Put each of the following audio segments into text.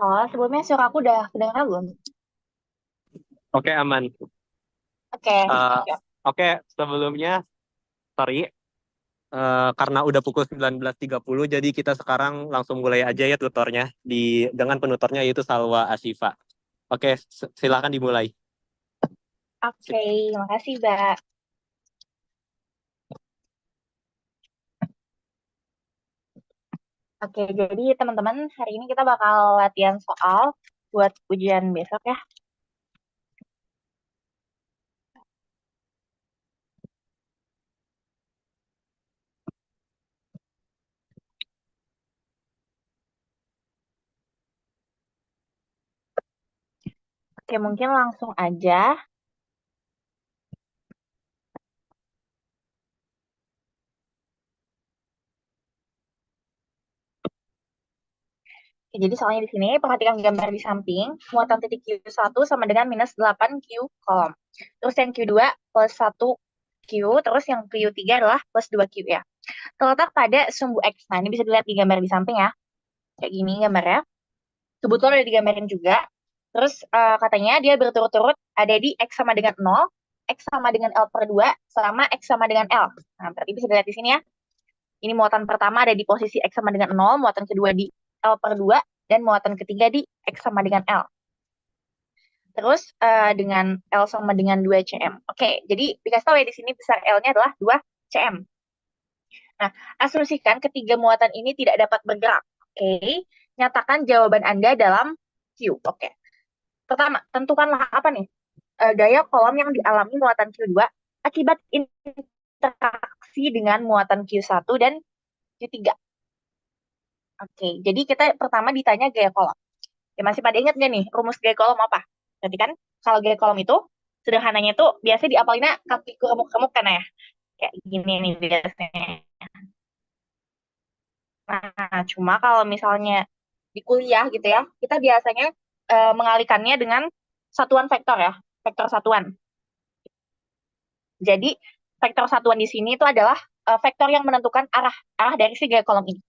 Oh, sebelumnya suara aku udah kedengeran belum? Oke, aman. Oke, Eh, siap. oke, sebelumnya, sorry, karena udah pukul 19.30, jadi kita sekarang langsung mulai aja ya tutornya, dengan penutornya yaitu Salwa Asyifa. Oke, silakan dimulai. Oke, makasih, Mbak. Oke, jadi teman-teman, hari ini kita bakal latihan soal buat ujian besok ya. Oke, mungkin langsung aja. Oke, jadi soalnya di sini, perhatikan gambar di samping, muatan titik Q1 sama dengan minus 8Q kolom. Terus yang Q2 plus 1Q, terus yang Q3 adalah plus 2Q ya. Terletak pada sumbu X. Nah, ini bisa dilihat di gambar di samping ya. Kayak gini gambarnya. Kebetulan udah digambarin juga. Terus katanya dia berturut-turut ada di X sama dengan 0, X sama dengan L per 2, sama X sama dengan L. Nah, berarti bisa dilihat di sini ya. Ini muatan pertama ada di posisi X sama dengan 0, muatan kedua di L per 2, dan muatan ketiga di X sama dengan L. Terus dengan L sama dengan 2 cm. Oke, jadi dikasih tahu ya di sini besar L-nya adalah 2 cm. Nah, asumsikan ketiga muatan ini tidak dapat bergerak. Oke, nyatakan jawaban Anda dalam Q. Oke. Pertama, tentukanlah apa nih? Gaya kolom yang dialami muatan Q2 akibat interaksi dengan muatan Q1 dan Q3. Oke, jadi kita pertama ditanya gaya kolom. Ya, masih pada ingat nggak nih rumus gaya kolom apa? Berarti kan kalau gaya kolom itu sederhananya itu biasanya diapalinnya kaki remuk-remuk kan ya? Kayak gini nih biasanya. Nah, cuma kalau misalnya di kuliah gitu ya, kita biasanya mengalihkannya dengan satuan vektor ya, vektor satuan. Jadi vektor satuan di sini itu adalah vektor yang menentukan arah arah dari si gaya kolom ini.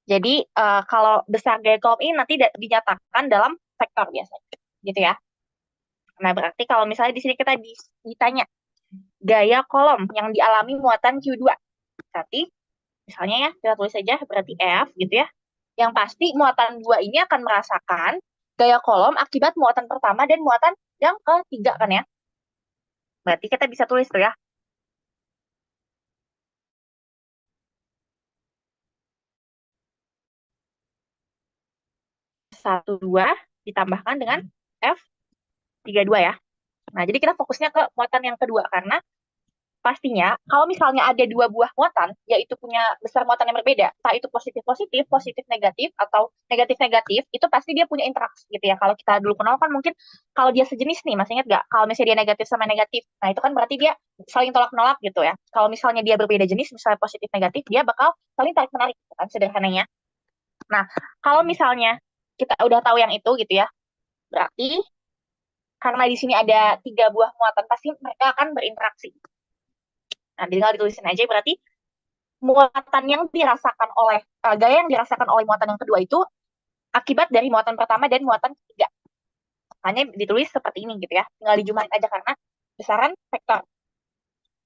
Jadi kalau besar gaya kolom ini nanti dinyatakan dalam vektor biasanya, gitu ya. Nah berarti kalau misalnya di sini kita ditanya gaya kolom yang dialami muatan Q2, berarti misalnya ya kita tulis saja berarti F gitu ya. Yang pasti muatan 2 ini akan merasakan gaya kolom akibat muatan pertama dan muatan yang ketiga kan ya. Berarti kita bisa tulis tuh ya 1, 2 ditambahkan dengan F 3, 2 ya. Nah, jadi kita fokusnya ke muatan yang kedua karena pastinya kalau misalnya ada dua buah muatan, yaitu punya besar muatan yang berbeda, entah itu positif-positif, positif-negatif, atau negatif-negatif, itu pasti dia punya interaksi gitu ya. Kalau kita dulu kenal kan mungkin kalau dia sejenis nih, masih ingat nggak? Kalau misalnya dia negatif sama negatif, nah itu kan berarti dia saling tolak-menolak gitu ya. Kalau misalnya dia berbeda jenis, misalnya positif-negatif, dia bakal saling tarik-menarik, gitu kan sederhananya. Nah, kalau misalnya kita udah tahu yang itu gitu ya, berarti karena di sini ada tiga buah muatan, pasti mereka akan berinteraksi. Nah, tinggal ditulisin aja berarti muatan yang dirasakan oleh gaya yang dirasakan oleh muatan yang kedua itu akibat dari muatan pertama dan muatan ketiga. Hanya ditulis seperti ini gitu ya. Tinggal dijumlahin aja karena besaran vektor.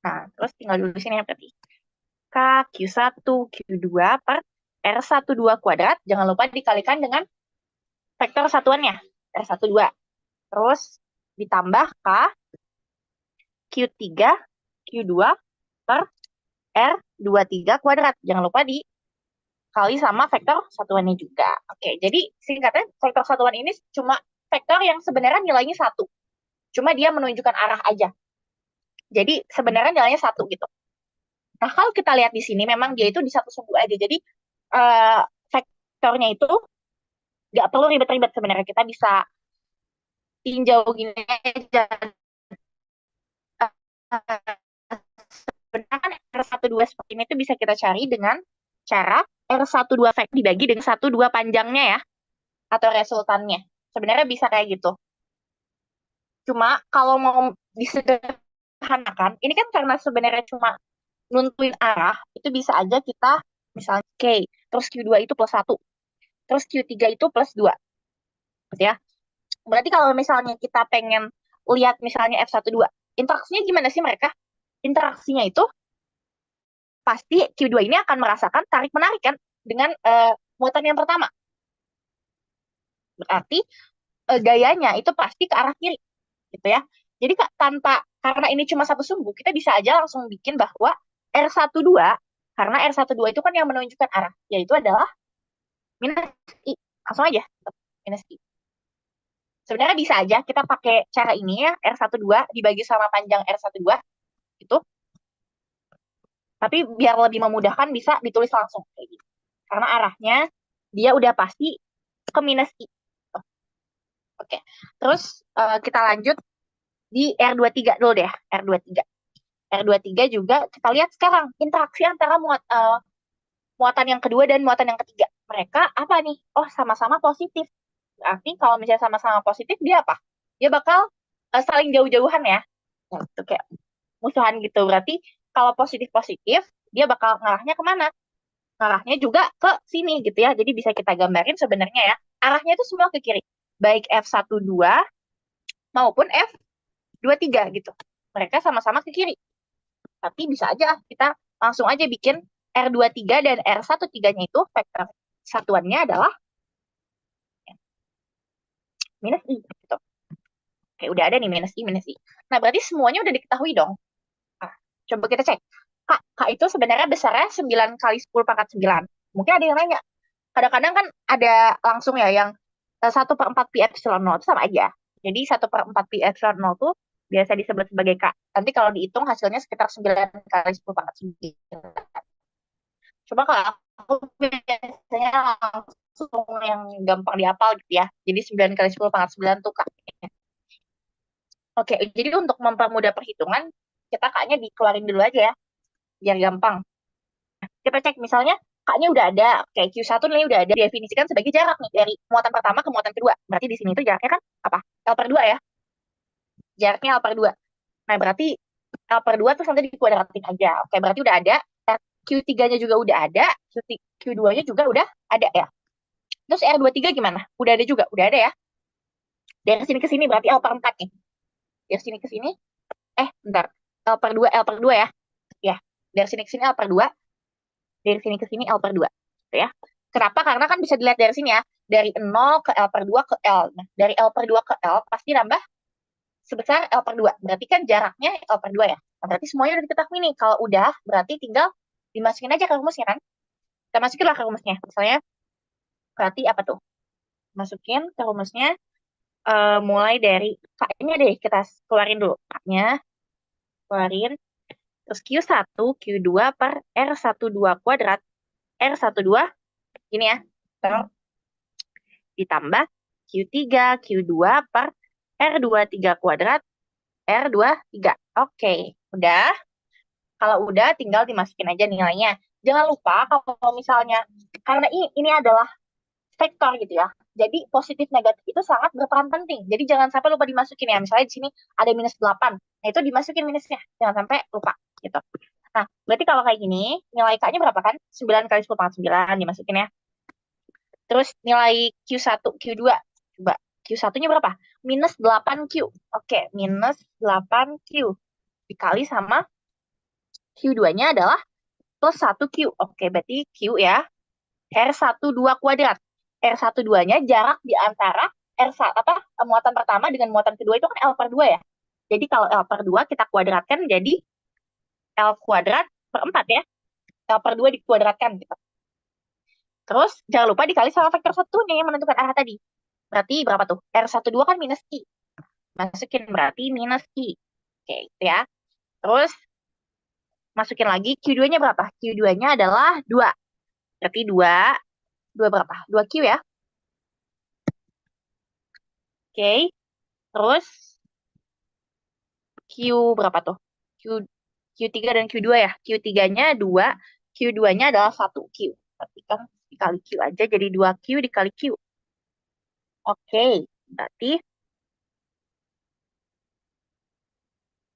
Nah, terus tinggal ditulisin ya berarti. K Q1 Q2 per R12 kuadrat. Jangan lupa dikalikan dengan vektor satuannya. R12. Terus ditambah K Q3 Q2 per R23 kuadrat. Jangan lupa dikali sama vektor satuannya juga. Oke, jadi singkatnya vektor satuan ini cuma vektor yang sebenarnya nilainya satu. Cuma dia menunjukkan arah aja. Jadi sebenarnya nilainya satu gitu. Nah, kalau kita lihat di sini memang dia itu di satu sumbu aja. Jadi vektornya itu nggak perlu ribet-ribet sebenarnya. Kita bisa tinjau gini aja. Sebenarnya kan R12 seperti ini tuh bisa kita cari dengan cara R12 vektor dibagi dengan 1, 2 panjangnya ya. Atau resultannya. Sebenarnya bisa kayak gitu. Cuma kalau mau disederhanakan, ini kan karena sebenarnya cuma nuntuin arah, itu bisa aja kita misalnya K, terus Q2 itu plus 1, terus Q3 itu plus 2. gitu ya. Berarti kalau misalnya kita pengen lihat misalnya F12, interaksinya gimana sih mereka? Interaksinya itu pasti Q2 ini akan merasakan tarik-menarik kan dengan muatan yang pertama. Berarti gayanya itu pasti ke arah kiri gitu ya. Jadi karena ini cuma satu sumbu, kita bisa aja langsung bikin bahwa R12, karena R12 itu kan yang menunjukkan arah, yaitu adalah minus I. Langsung aja, minus I. Sebenarnya bisa aja kita pakai cara ini ya, R12 dibagi sama panjang R12 itu. Tapi biar lebih memudahkan bisa ditulis langsung kayak gitu. Karena arahnya dia udah pasti ke minus I. Oke. Terus kita lanjut di R23 dulu deh, R23. R23 juga kita lihat sekarang interaksi antara muatan yang kedua dan muatan yang ketiga. Mereka apa nih? Oh, sama-sama positif. Berarti kalau misalnya sama-sama positif, dia apa? Dia bakal saling jauh-jauhan ya. Nah, itu kayak musuhan gitu. Berarti kalau positif-positif, dia bakal ngarahnya kemana? Ngarahnya juga ke sini gitu ya. Jadi bisa kita gambarin sebenarnya ya. Arahnya itu semua ke kiri. Baik F12 maupun F23 gitu. Mereka sama-sama ke kiri. Tapi bisa aja kita langsung aja bikin R23 dan R13-nya itu vektor satuannya adalah minus I gitu. Oke, udah ada nih minus I, minus I. Nah, berarti semuanya udah diketahui dong. Nah, coba kita cek. K itu sebenarnya besarnya 9 kali 10 pangkat 9. Mungkin ada yang nanya. Kadang-kadang kan ada langsung ya yang 1/4 pi epsilon 0 itu sama aja. Jadi 1/4 pi epsilon 0 tuh biasa disebut sebagai K. Nanti kalau dihitung hasilnya sekitar 9 kali 10 pangkat 9. Coba kalau aku biasanya langsung yang gampang dihafal gitu ya. Jadi 9 kali 10 pangkat 9 tuh K. Oke, jadi untuk mempermudah perhitungan, kita K-nya dikeluarin dulu aja ya, biar gampang. Kita cek misalnya K-nya udah ada, kayak Q1 nih udah ada, didefinisikan sebagai jarak nih, dari muatan pertama ke muatan kedua. Berarti di sini tuh jaraknya kan apa? L/2 ya, jaraknya L/2. Nah, berarti L/2 terus nanti dikuadratin aja. Oke, berarti udah ada. Q3-nya juga udah ada, Q2-nya juga udah ada ya. Terus R23 gimana? Udah ada juga, udah ada ya. Dari sini ke sini berarti L/4 nih. Dari sini ke sini, bentar. L/2, L/2 ya. Ya, dari sini ke sini L/2, dari sini ke sini L/2. Gitu ya. Kenapa? Karena kan bisa dilihat dari sini ya. Dari 0 ke L/2 ke L. Nah, dari L/2 ke L pasti nambah sebesar L/2. Berarti kan jaraknya L/2 ya. Nah, berarti semuanya udah diketahui nih. Kalau udah, berarti tinggal dimasukin aja ke rumusnya kan. Kita masukin lah ke rumusnya. Misalnya, berarti apa tuh? Masukin ke rumusnya, mulai dari K-nya deh. Kita keluarin dulu. K-nya, keluarin. Terus Q1, Q2 per R12 kuadrat. R12, ini ya. Terus ditambah Q3, Q2 per R23 kuadrat, R23. Oke, udah. Kalau udah, tinggal dimasukin aja nilainya. Jangan lupa kalau misalnya, karena ini adalah vektor gitu ya. Jadi positif negatif itu sangat berperan penting. Jadi jangan sampai lupa dimasukin ya. Misalnya di sini ada minus 8. Nah itu dimasukin minusnya. Jangan sampai lupa gitu. Nah, berarti kalau kayak gini, nilai K-nya berapa kan? 9 kali 10 pangkat 9 dimasukin ya. Terus nilai Q1, Q2. Coba Q1-nya berapa? Minus 8Q. Oke, minus 8Q. Dikali sama Q2-nya adalah plus 1Q. Oke, berarti Q ya. R12 kuadrat. R12-nya jarak di antara R1, muatan pertama dengan muatan kedua itu kan L/2 ya. Jadi kalau L/2 kita kuadratkan jadi L kuadrat per 4 ya. L/2 dikuadratkan gitu. Terus jangan lupa dikali sama vektor satunya yang menentukan arah tadi. Berarti berapa tuh? R12 kan minus I. Masukin berarti minus I. Oke, gitu ya. Terus masukin lagi Q2-nya berapa? Q2-nya adalah 2. Berarti 2. 2 berapa? 2Q ya. Oke. Terus Q berapa tuh? Q, Q3 dan Q2 ya. Q3-nya 2. Q2-nya adalah 1Q. Berarti kan dikali Q aja jadi 2Q dikali Q. Oke. Berarti,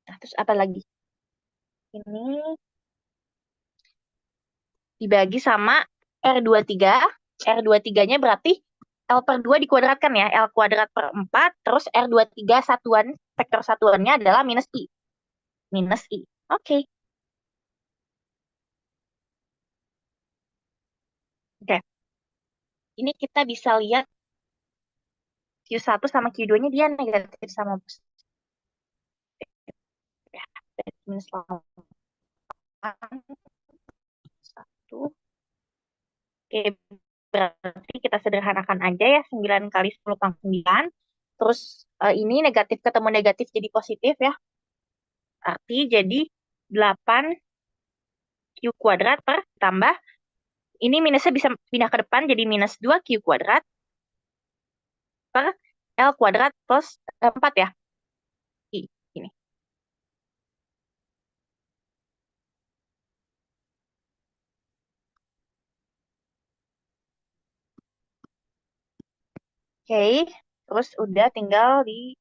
nah, terus apa lagi? Ini dibagi sama R23. R23-nya berarti L per 2 dikuadratkan ya, L kuadrat per 4, terus R23 satuan, vektor satuannya adalah minus I. Minus I. Oke. Oke. Ini kita bisa lihat Q1 sama Q2-nya dia negatif sama positif. Ya, minus 8, 1. Oke, berarti kita sederhanakan aja ya, 9 kali 10 pangkat 9. Terus ini negatif ketemu negatif jadi positif ya. Arti jadi 8 Q kuadrat per tambah. Ini minusnya bisa pindah ke depan jadi minus 2 Q kuadrat per L kuadrat plus 4 ya. Ini. Oke, terus udah tinggal di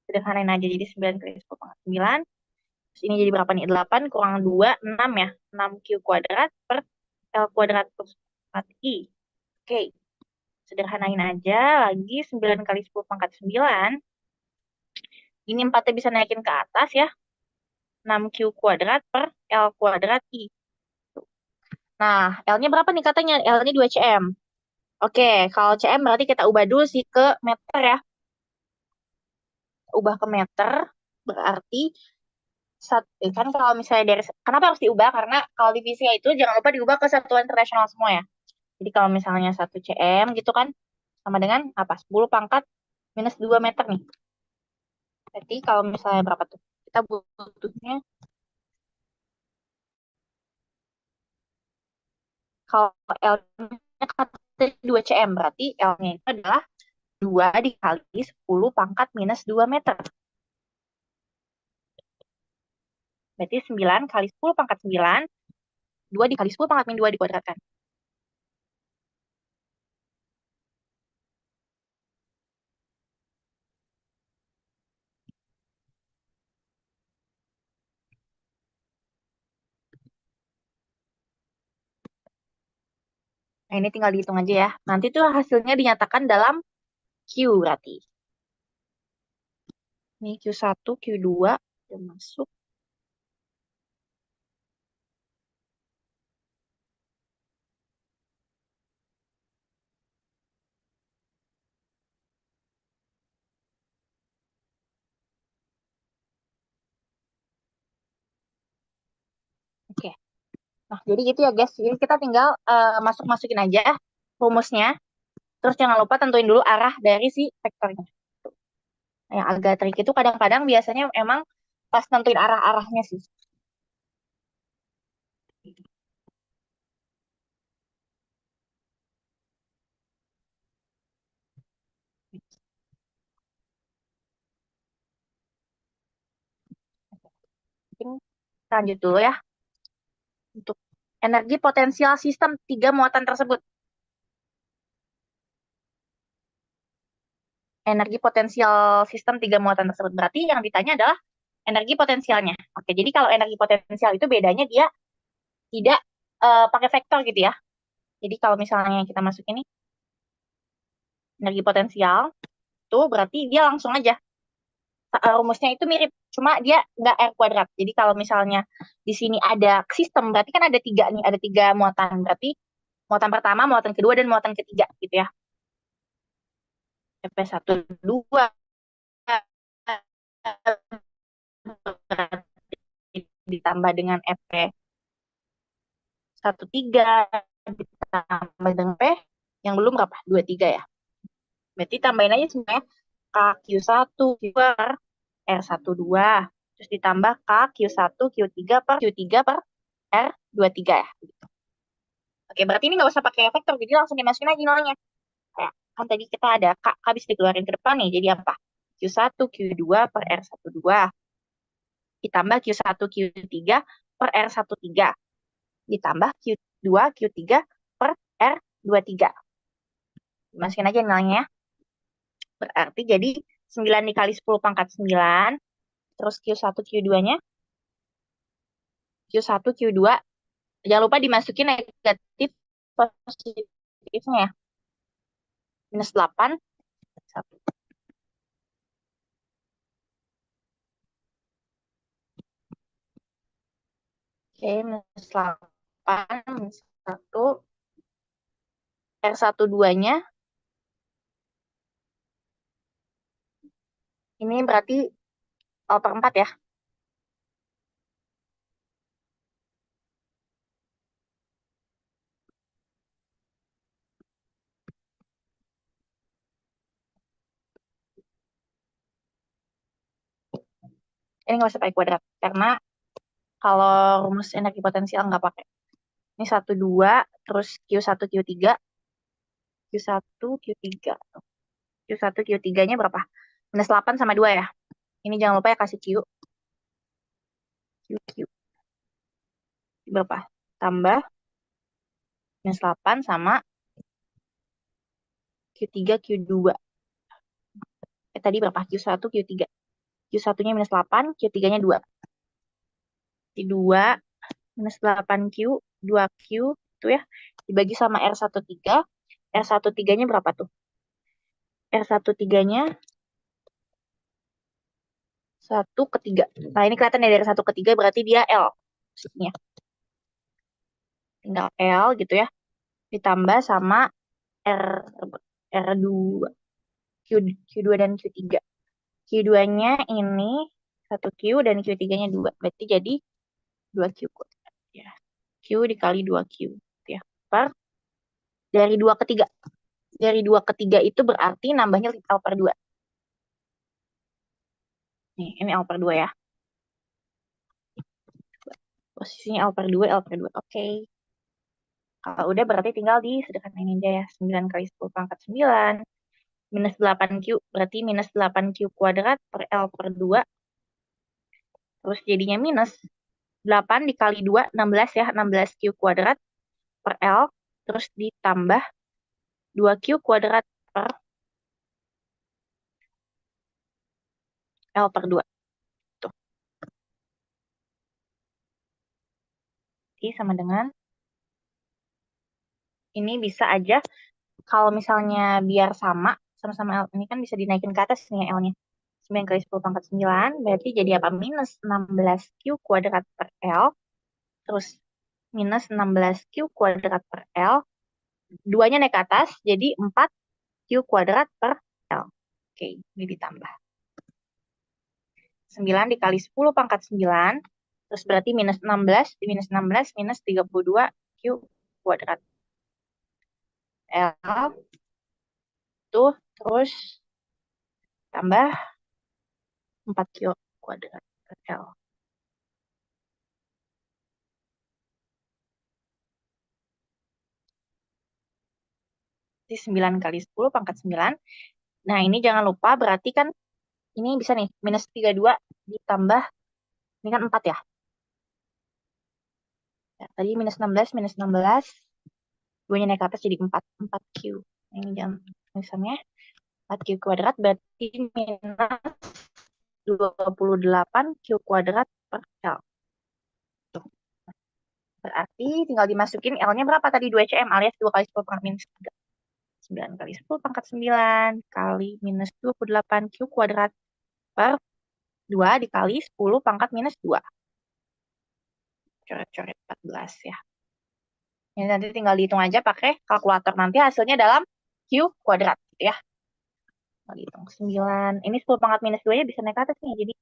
sederhanain aja jadi 9 kali 10 pangkat 9. Terus ini jadi berapa nih? 8 kurang 2, 6 ya. 6 Q kuadrat per L kuadrat plus 4I. Oke, sederhanain aja lagi 9 kali 10 pangkat 9. Ini 4-nya bisa naikin ke atas ya. 6Q kuadrat per L kuadrat I. Nah, L-nya berapa nih katanya? L-nya 2 cm. Oke, kalau cm berarti kita ubah dulu sih ke meter ya. Ubah ke meter berarti kan kalau misalnya dari kenapa harus diubah? Karena kalau di fisika itu jangan lupa diubah ke satuan internasional semua ya. Jadi kalau misalnya 1 cm gitu kan sama dengan apa? 10 pangkat minus 2 meter nih. Berarti kalau misalnya berapa tuh? Kita butuhnya kalau L-nya kata 2 cm berarti L-nya itu adalah 2 dikali 10 pangkat minus 2 meter. Berarti 9 kali 10 pangkat 9, 2 dikali 10 pangkat min 2 dikuadratkan. Nah, ini tinggal dihitung aja ya. Nanti tuh hasilnya dinyatakan dalam Q berarti. Ini Q1, Q2, udah masuk. Oke. Nah, jadi gitu ya guys. Jadi kita tinggal masuk-masukin aja rumusnya. Terus jangan lupa tentuin dulu arah dari si vektornya. Nah, yang agak trik itu kadang-kadang biasanya emang pas tentuin arah-arahnya sih. Mungkin lanjut dulu ya untuk energi potensial sistem tiga muatan tersebut. Energi potensial sistem tiga muatan tersebut berarti yang ditanya adalah energi potensialnya. Oke, jadi kalau energi potensial itu bedanya dia tidak pakai vektor gitu ya. Jadi kalau misalnya kita masuk ini energi potensial itu berarti dia langsung aja rumusnya itu mirip, cuma dia nggak R kuadrat. Jadi kalau misalnya di sini ada sistem, berarti kan ada tiga nih, ada tiga muatan. Berarti muatan pertama, muatan kedua, dan muatan ketiga gitu ya. Fp1, 2, ditambah dengan Fp13, ditambah dengan P, yang belum berapa? 23 ya. Berarti tambahin aja semuanya KQ1, Q2, R12, terus ditambah KQ1, Q3 per R23 ya. Oke, berarti ini nggak usah pakai vektor, jadi langsung dimasukin aja nolnya. Kayak, kan tadi kita ada K habis dikeluarin ke depan nih, jadi apa? Q1, Q2 per R12, ditambah Q1, Q3 per R13, ditambah Q2, Q3 per R23. Dimasukin aja nolnya ya. Berarti jadi 9 dikali 10 pangkat 9, terus Q1, Q2-nya, Q1, Q2, jangan lupa dimasukin negatif positifnya ya. minus 8, 1. Oke, minus 8, minus 1. R1 2-nya, ini berarti L per 4 ya. Ini nggak usah pakai kuadrat, karena kalau rumus energi potensial nggak pakai. Ini 1, 2, terus Q1, Q3, Q1, Q3. Q1, Q3-nya berapa? Minus 8 sama 2 ya. Ini jangan lupa ya kasih Q. Q, Q. Berapa? Tambah minus 8 sama Q3, Q2. Tadi berapa? Q1, Q3. Q1-nya minus 8, Q3-nya 2. Di 2 minus 8Q, 2Q itu ya. Dibagi sama R1 3. R1 3-nya berapa tuh? R1 3-nya 1 ke 3. Nah, ini kelihatan ya dari 1 ke 3 berarti dia L. Maksudnya tinggal L gitu ya. Ditambah sama R R2, Q, Q2 dan Q3. Q2-nya ini 1Q dan Q3-nya 2. Berarti jadi 2Q ya. Q dikali 2Q ya. Per dari 2 ke 3. Dari 2 ke 3 itu berarti nambahnya L per 2. Nih, ini L per 2 ya. Posisinya L per 2, L per 2. Oke. Kalau udah berarti tinggal disederhanain aja ya. 9 kali 10 pangkat 9. Minus 8Q. Berarti minus 8Q kuadrat per L per 2. Terus jadinya minus 8 dikali 2, 16 ya. 16Q kuadrat per L. Terus ditambah 2Q kuadrat per L per 2. Tuh. Jadi sama dengan ini bisa aja kalau misalnya biar sama-sama L ini kan bisa dinaikin ke atas nih ya L-nya. 9 kali 10 pangkat 9 berarti jadi apa? Minus 16Q kuadrat per L. Terus minus 16Q kuadrat per L. Duanya naik ke atas jadi 4Q kuadrat per L. Oke, ini ditambah. 9 dikali 10 pangkat 9. Terus berarti minus 16, minus 16, minus 32Q kuadrat L. Tuh, terus tambah 4Q kuadrat per L. Jadi 9 kali 10 pangkat 9. Nah, ini jangan lupa berarti kan ini bisa nih, minus 32 ditambah, ini kan 4 ya. Ya, tadi minus 16, minus 16. 2-nya naik ke atas jadi 4. 4Q. Ini jangan misalnya 4Q kuadrat berarti minus 28Q kuadrat per L. Tuh. Berarti tinggal dimasukin L-nya berapa tadi? 2cm alias 2 kali 10 pangkat minus 3. 9 kali 10 pangkat 9 kali minus 28Q kuadrat per 2 dikali 10 pangkat minus 2. Coret-coret 14 ya. Ini nanti tinggal dihitung aja pakai kalkulator. Nanti hasilnya dalam Q kuadrat gitu ya. Tinggal dihitung. 9. Ini 10 pangkat minus 2 nya bisa naik ke atas nih. Jadi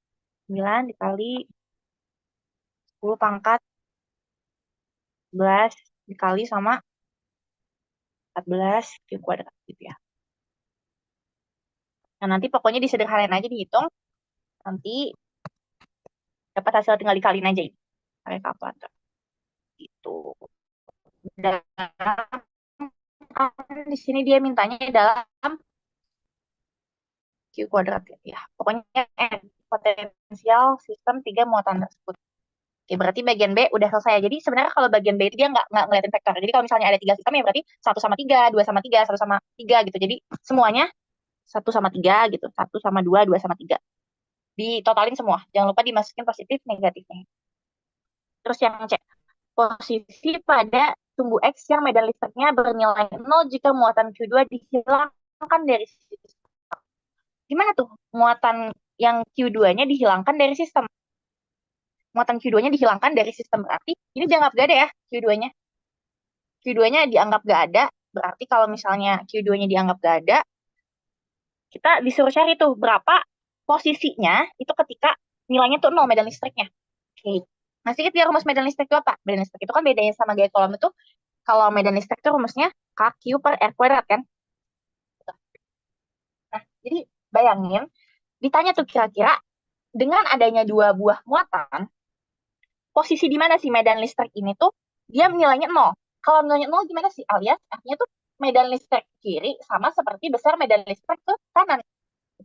9 dikali 10 pangkat 11 dikali sama 14 Q kuadrat gitu ya. Nah, nanti pokoknya disederhanain aja dihitung. Nanti dapat hasil tinggal dikaliin aja ini. Pakai kalkulator. Gitu. Dan di sini dia mintanya dalam Q kuadrat ya. Pokoknya potensial sistem 3 muatan tersebut. Oke, berarti bagian B udah selesai. Jadi sebenarnya kalau bagian B itu dia nggak ngeliatin vektor. Jadi kalau misalnya ada 3 sistem ya berarti 1 sama 3, 2 sama 3, 1 sama 3 gitu. Jadi semuanya 1 sama 3 gitu. 1 sama 2, 2 sama 3. Ditotalin semua. Jangan lupa dimasukin positif negatifnya. Terus yang C. Posisi pada sumbu X yang medan listriknya bernilai 0 jika muatan Q2 dihilangkan dihilangkan dari sistem. Gimana tuh muatan yang Q2-nya dihilangkan dari sistem? Muatan Q2-nya dihilangkan dari sistem, berarti ini dianggap gak ada ya Q2-nya. Q2-nya dianggap gak ada, berarti kalau misalnya Q2-nya dianggap gak ada, kita disuruh cari tuh berapa posisinya itu ketika nilainya tuh 0 medan listriknya. Oke. Masih ingat ya rumus medan listrik itu apa? Medan listrik itu kan bedanya sama gaya kolom itu, kalau medan listrik itu rumusnya KQ per R kuadrat kan? Nah, jadi bayangin, ditanya tuh kira-kira dengan adanya dua buah muatan, posisi di mana sih medan listrik ini tuh dia nilainya 0. Kalau nilainya 0 gimana sih? Alias artinya tuh medan listrik kiri sama seperti besar medan listrik ke kanan.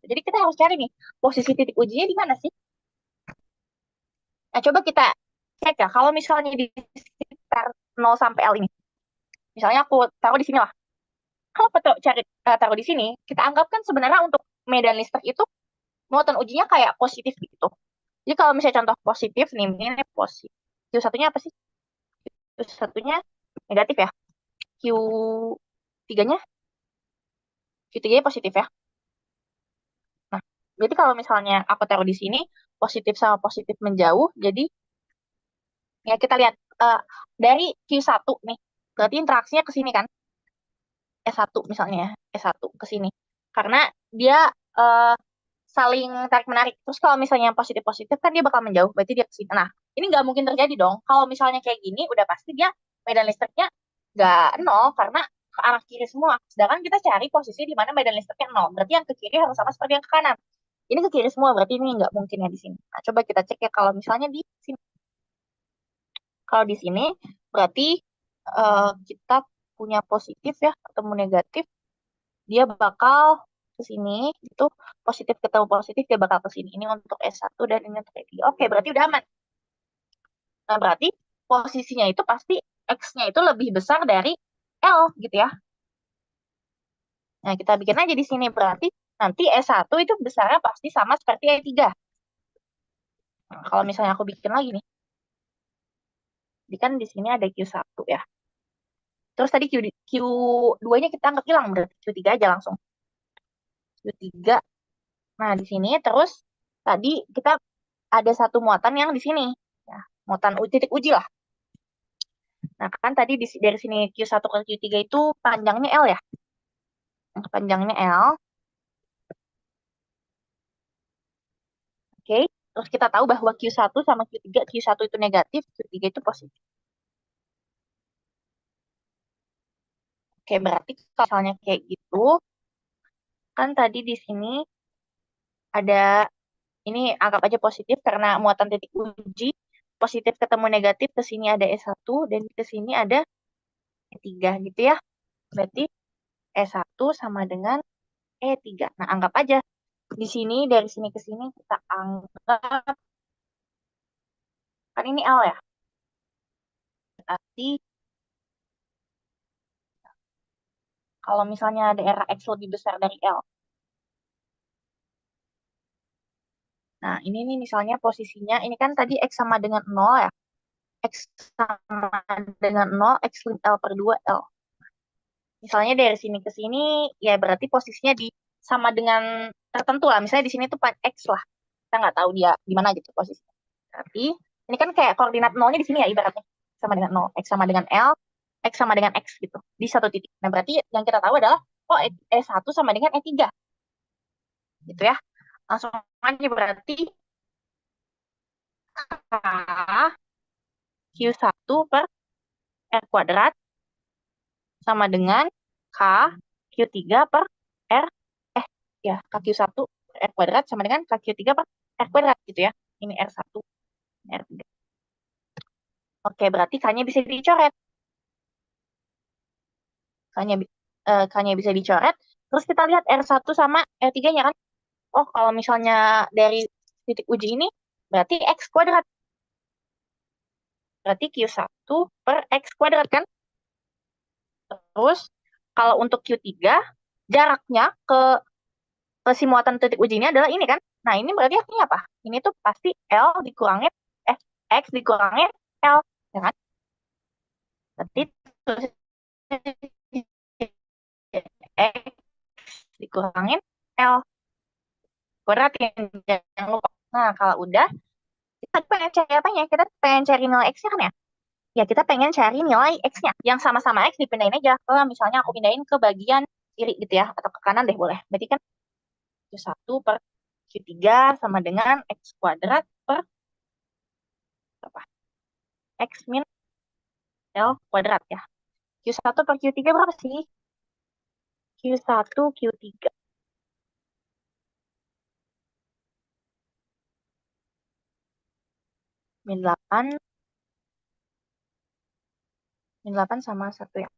Jadi kita harus cari nih posisi titik ujinya di mana sih? Nah, coba kita cek ya. Kalau misalnya di sekitar 0 sampai L ini. Misalnya aku taruh di sini lah. Kalau kita cari taruh di sini, kita anggap kan sebenarnya untuk medan listrik itu muatan ujinya kayak positif gitu. Jadi kalau misalnya contoh positif nih, ini positif. Q1-nya apa sih? Q1-nya negatif ya. Q3-nya Q3-nya positif ya. Nah, berarti kalau misalnya aku taruh di sini, positif sama positif menjauh, jadi ya kita lihat dari Q1 nih, berarti interaksinya ke sini kan, S1 misalnya ya, S1 ke sini. Karena dia eh, saling tarik-menarik. Terus kalau misalnya positif-positif kan dia bakal menjauh, berarti dia ke sini. Nah, ini nggak mungkin terjadi dong. Kalau misalnya kayak gini, udah pasti dia medan listriknya nggak nol, karena ke arah kiri semua. Sedangkan kita cari posisi di mana medan listriknya nol. Berarti yang ke kiri harus sama seperti yang ke kanan. Ini ke kiri semua, berarti ini nggak mungkin ya di sini. Nah, coba kita cek ya kalau misalnya di sini. Kalau di sini berarti kita punya positif ya ketemu negatif, dia bakal ke sini, itu positif ketemu positif dia bakal ke sini. Ini untuk S1 dan ini untuk S3. Oke, berarti udah aman. Nah, berarti posisinya itu pasti X-nya itu lebih besar dari L gitu ya. Nah, kita bikin aja di sini berarti nanti S1 itu besarnya pasti sama seperti E3. Nah, kalau misalnya aku bikin lagi nih. Jadi kan di sini ada Q1 ya. Terus tadi Q2-nya kita anggap hilang, berarti Q3 aja langsung. Q3. Nah, di sini terus tadi kita ada satu muatan yang di sini. Ya, muatan titik uji lah. Nah, kan tadi dari sini Q1 ke Q3 itu panjangnya L ya. Nah, panjangnya L. Oke. Terus kita tahu bahwa Q1 sama Q3, Q1 itu negatif, Q3 itu positif. Oke, berarti kalau misalnya kayak gitu, kan tadi di sini ada, ini anggap aja positif karena muatan titik uji, positif ketemu negatif, ke sini ada S1, dan ke sini ada E3 gitu ya. Berarti E1 sama dengan E3. Nah, anggap aja di sini, dari sini ke sini kita anggap, kan ini L ya. Berarti kalau misalnya daerah X lebih besar dari L. Nah, ini nih misalnya posisinya, ini kan tadi X sama dengan 0 ya. X sama dengan 0, X link L per 2 L. Misalnya dari sini ke sini, ya berarti posisinya di sama dengan tertentu lah. Misalnya di sini tuh X lah. Kita nggak tahu dia di mana gitu posisinya. Berarti ini kan kayak koordinat nolnya di sini ya ibaratnya. Sama dengan 0. X sama dengan L, X sama dengan X gitu. Di satu titik. Nah berarti yang kita tahu adalah, oh E1 sama dengan E3. Gitu ya. Langsung aja berarti K Q1 per R kuadrat sama dengan K Q3 per R, ya, K Q1 per R kuadrat sama dengan K Q3 per R kuadrat gitu ya. Ini R1, R3. Oke, berarti K-nya bisa dicoret. K-nya, K-nya bisa dicoret. Terus kita lihat R1 sama R3-nya kan. Oh, kalau misalnya dari titik uji ini, berarti X kuadrat. Berarti Q1 per X kuadrat kan. Terus kalau untuk Q3, jaraknya ke si muatan titik uji ini adalah ini kan. Nah, ini berarti artinya apa? Ini tuh pasti L dikurangin, X dikurangin L. Ya kan? Berarti X dikurangin L kuadrat yang jangan lupa. Nah, kalau udah, kita pengen cari apanya? Kita pengen cari nilai X-nya kan ya? Ya, kita pengen cari nilai X-nya. Yang sama-sama X dipindahin aja. Kalau misalnya aku pindahin ke bagian kiri gitu ya, atau ke kanan deh boleh. Berarti kan Q1 per Q3 sama dengan X kuadrat per apa? X min L kuadrat ya. Q1 per Q3 berapa sih? Q1, Q3. Min 8. Min 8 sama 1 ya.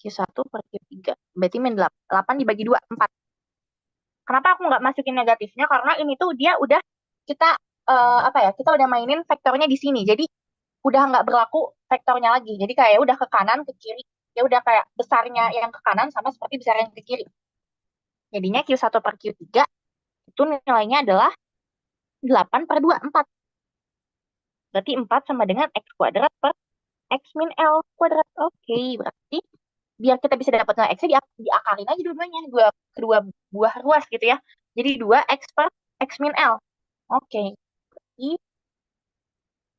Q1 per Q3. Berarti min 8 dibagi 2, 4. Kenapa aku nggak masukin negatifnya? Karena ini tuh dia udah kita apa ya? Kita udah mainin vektornya di sini. Jadi udah nggak berlaku vektornya lagi. Jadi kayak udah ke kanan, ke kiri. Ya udah kayak besarnya yang ke kanan sama seperti besar yang ke kiri. Jadinya Q1 per Q3 itu nilainya adalah 8 per 2, 4. Berarti 4 sama dengan X kuadrat per X min L kuadrat. Oke, berarti biar kita bisa dapat nilai X-nya diakalin aja dua-duanya. Kedua buah ruas gitu ya. Jadi 2X per X min L. Oke, berarti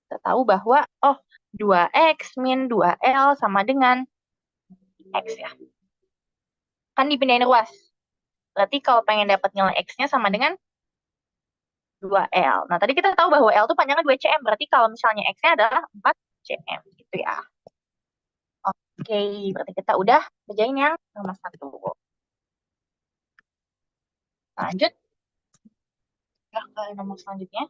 kita tahu bahwa, oh, 2X min 2L sama dengan X ya. Kan dipindahin ruas. Berarti kalau pengen dapat nilai X-nya sama dengan 2L. Nah, tadi kita tahu bahwa L itu panjangnya 2cm. Berarti kalau misalnya X-nya adalah 4cm gitu ya. Oke, berarti kita udah kerjain yang nomor 1. Lanjut ke nomor selanjutnya.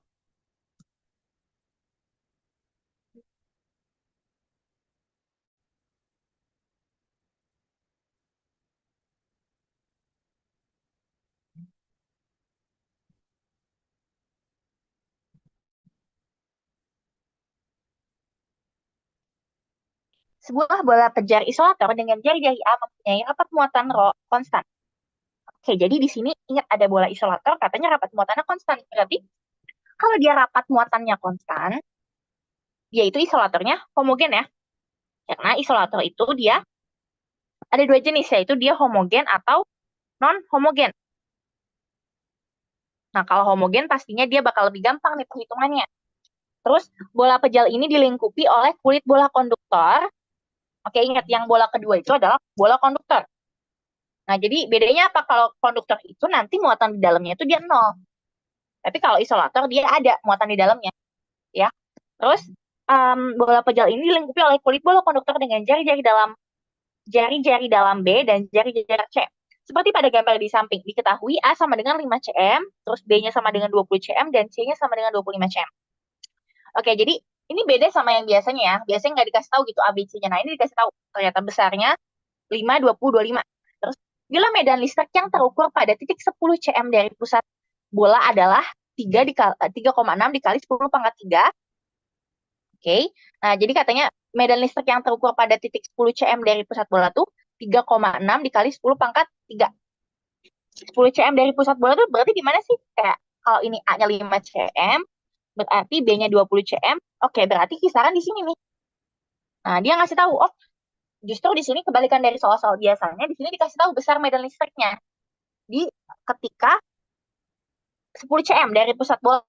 Sebuah bola pejar isolator dengan jari-jari A mempunyai rapat muatan ρ konstan. Oke, jadi di sini ingat ada bola isolator, katanya rapat muatannya konstan. Berarti kalau dia rapat muatannya konstan, dia itu isolatornya homogen ya. Karena isolator itu dia ada dua jenis, yaitu dia homogen atau non-homogen. Nah, kalau homogen pastinya dia bakal lebih gampang nih perhitungannya. Terus, bola pejal ini dilingkupi oleh kulit bola konduktor. Oke, ingat yang bola kedua itu adalah bola konduktor. Nah, jadi bedanya apa? Kalau konduktor itu nanti muatan di dalamnya itu dia nol. Tapi kalau isolator dia ada muatan di dalamnya, ya. Terus bola pejal ini dilingkupi oleh kulit bola konduktor dengan jari-jari dalam B dan jari-jari C. Seperti pada gambar di samping, diketahui A sama dengan 5 cm, terus B-nya sama dengan 20 cm, dan C-nya sama dengan 25 cm. Oke, jadi ini beda sama yang biasanya ya. Biasanya nggak dikasih tahu gitu ABC-nya. Nah, ini dikasih tahu. Ternyata besarnya 5, 20, 25. Terus, bila medan listrik yang terukur pada titik 10 cm dari pusat bola adalah 3,6 dikali 10 pangkat 3. Oke. Nah, jadi katanya medan listrik yang terukur pada titik 10 cm dari pusat bola tuh 3,6 dikali 10 pangkat 3. 10 cm dari pusat bola tuh berarti di mana sih? Kayak kalau ini A-nya 5 cm, berarti B-nya 20 cm. Oke, berarti kisaran di sini nih. Nah, dia ngasih tahu, oh, justru di sini kebalikan dari soal-soal biasanya, di sini dikasih tahu besar medan listriknya. Di ketika 10 cm dari pusat bola.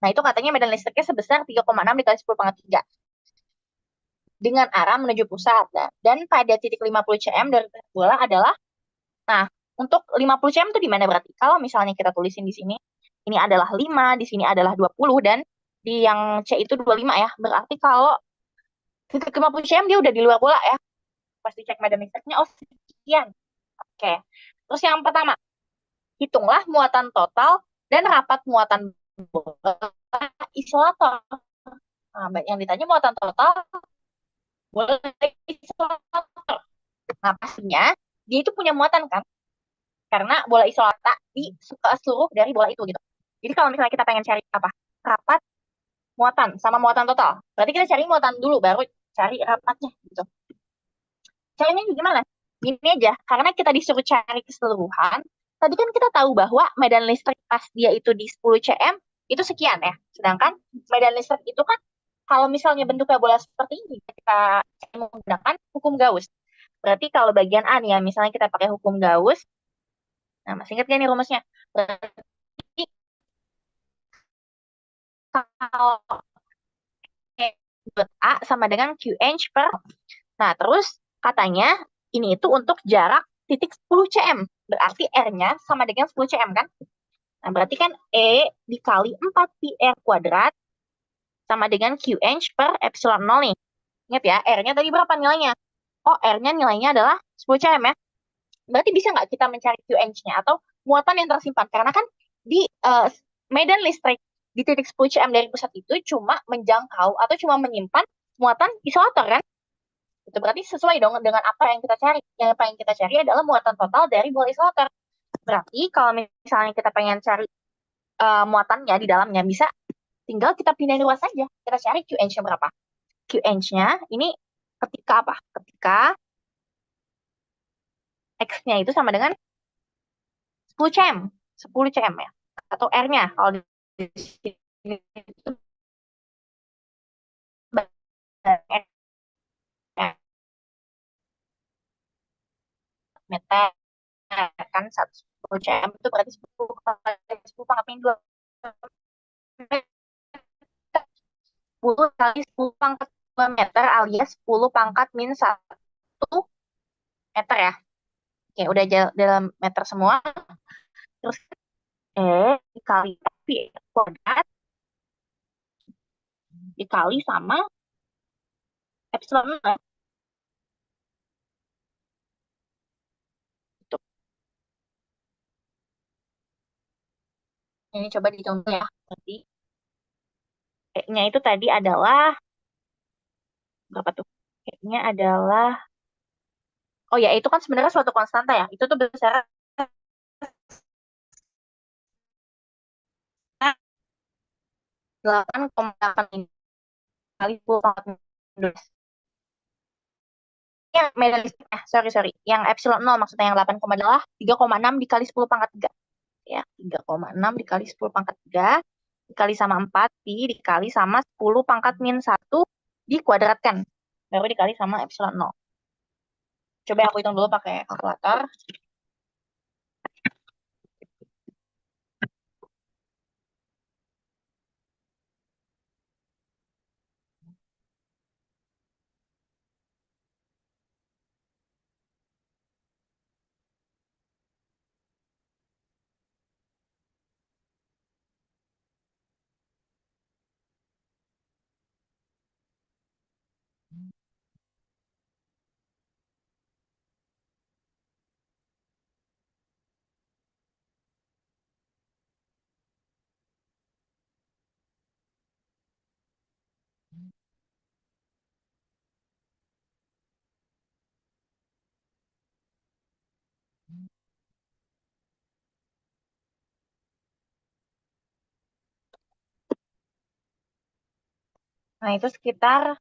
Nah, itu katanya medan listriknya sebesar 3,6 dikali 10 pangkat 3. Dengan arah menuju pusat. Dan pada titik 50 cm dari pusat bola adalah, nah, untuk 50 cm itu di mana berarti? Kalau misalnya kita tulisin di sini, ini adalah 5, di sini adalah 20, dan di yang C itu 25 ya. Berarti kalau titik 50 cm dia udah di luar bola ya. Pasti cek medan listriknya, oh sekian. Oke. Terus yang pertama, hitunglah muatan total dan rapat muatan bola isolator. Nah, yang ditanya muatan total, bola isolator. Nah, pastinya dia itu punya muatan kan? Karena bola isolator di seluruh dari bola itu gitu. Jadi kalau misalnya kita pengen cari apa? Rapat, muatan, sama muatan total. Berarti kita cari muatan dulu, baru cari rapatnya gitu. Caranya gimana? Gini aja, karena kita disuruh cari keseluruhan, tadi kan kita tahu bahwa medan listrik pas dia itu di 10 cm, itu sekian ya. Sedangkan medan listrik itu kan, kalau misalnya bentuknya bola seperti ini, kita menggunakan hukum Gauss. Berarti kalau bagian A nih ya, misalnya kita pakai hukum Gauss, Nah, masih ingat gak nih rumusnya? Berarti kalau E dot A sama dengan QH per. Nah, terus katanya ini itu untuk jarak titik 10 cm. Berarti R-nya sama dengan 10 cm kan? Nah, berarti kan E dikali 4 pi R kuadrat sama dengan QH per epsilon 0 nih. Ingat ya, R-nya tadi berapa nilainya? Oh, R-nya nilainya adalah 10 cm ya. Berarti bisa nggak kita mencari QH-nya atau muatan yang tersimpan? Karena kan di medan listrik di titik 10 cm dari pusat itu cuma menjangkau atau cuma menyimpan muatan isolator kan? Itu berarti sesuai dong dengan apa yang kita cari. Yang paling kita cari adalah muatan total dari bola isolator. Berarti kalau misalnya kita pengen cari muatannya di dalamnya, bisa tinggal kita pindahin luas saja. Kita cari QH-nya berapa. QH-nya ini ketika apa? Ketika X-nya itu sama dengan 10 cm. 10 cm ya. Atau R-nya. Kalau di sini itu meter kan 10 cm itu berarti 10 kali 10 pangkat 2 10 kali 10 pangkat 2 meter alias 10 pangkat min 1 meter ya. Oke, udah dalam meter semua. Terus dikali pi kuadrat dikali sama epsilon 0. Gitu. Ini coba dicontoh ya. Jadi E-nya itu tadi adalah berapa tuh? E-nya adalah oh ya, itu kan sebenarnya suatu konstanta ya. Itu tuh besar 8,8 ini kali 10 pangkat 12. Yang medan listrik, sorry. Yang epsilon 0 maksudnya yang 8, adalah 3,6 dikali 10 pangkat 3. Ya, 3,6 dikali 10 pangkat 3 dikali sama 4 pi dikali sama 10 pangkat min 1 dikuadratkan. Baru dikali sama epsilon 0. Coba aku hitung dulu pakai kalkulator. Nah, itu sekitar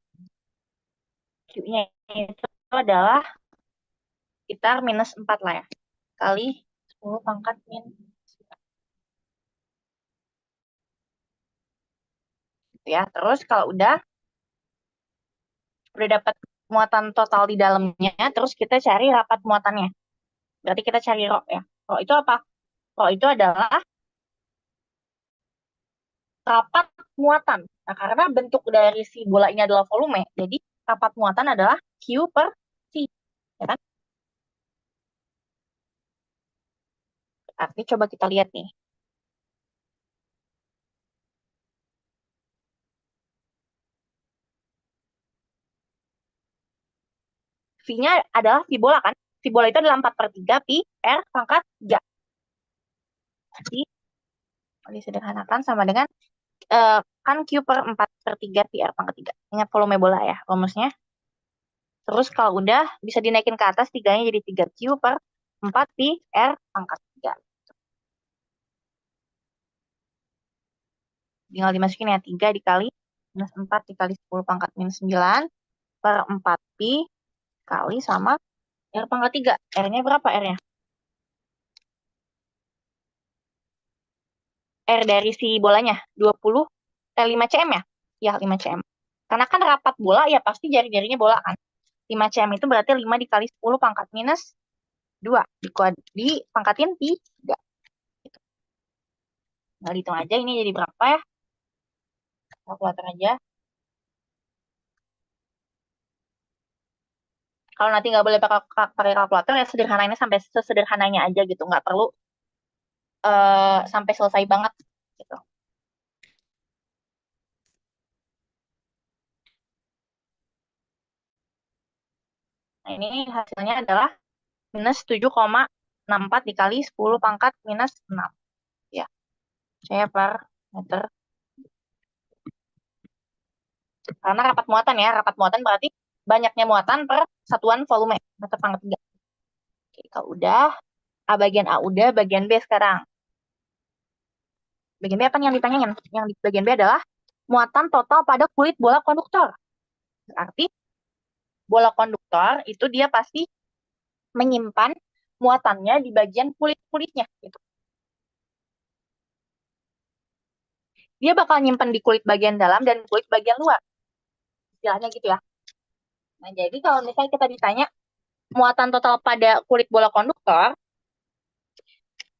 Q-nya itu adalah sekitar minus 4 lah ya. Kali 10 pangkat min 9. Gitu ya. Terus kalau udah dapat muatan total di dalamnya, terus kita cari rapat muatannya. Berarti kita cari rho ya. Rho itu apa? Rho itu adalah rapat muatan. Nah, karena bentuk dari si bola ini adalah volume, jadi rapat muatan adalah Q per C. Ya kan? Berarti coba kita lihat nih. V-nya adalah V bola kan? V bola itu adalah 4 per 3 pi R pangkat 3. Jadi, disederhanakan sama dengan kan Q per 4 per 3 pi R pangkat 3. Ingat volume bola ya, rumusnya. Terus kalau udah bisa dinaikin ke atas, 3-nya jadi 3Q per 4 pi R pangkat 3. Tinggal dimasukin ya, 3 dikali minus 4 dikali 10 pangkat minus 9 per 4 pi kali sama R pangkat 3. R-nya berapa R-nya? R dari si bolanya, 20, 5 cm ya? Ya, 5 cm. Karena kan rapat bola, ya pasti jari-jarinya bola kan. 5 cm itu berarti 5 dikali 10 pangkat minus 2. Dipangkatin 3. Gitu. Nah, hitung aja ini jadi berapa ya? Kalkulator aja. Kalau nanti nggak boleh pakai kalkulator ya sederhananya sampai sesederhananya aja gitu. Nggak perlu sampai selesai banget gitu. Nah, ini hasilnya adalah minus 7,64 dikali 10 pangkat minus 6. Ya, saya per meter. Karena rapat muatan ya, rapat muatan berarti banyaknya muatan per satuan volume meter pangkat 3. Oke, kalau udah, bagian A udah, bagian B sekarang. Bagian B apa nih yang ditanyain? Yang di bagian B adalah muatan total pada kulit bola konduktor. Berarti bola konduktor itu dia pasti menyimpan muatannya di bagian kulit-kulitnya gitu. Dia bakal nyimpan di kulit bagian dalam dan kulit bagian luar. Istilahnya gitu ya. Nah, jadi kalau misalnya kita ditanya muatan total pada kulit bola konduktor,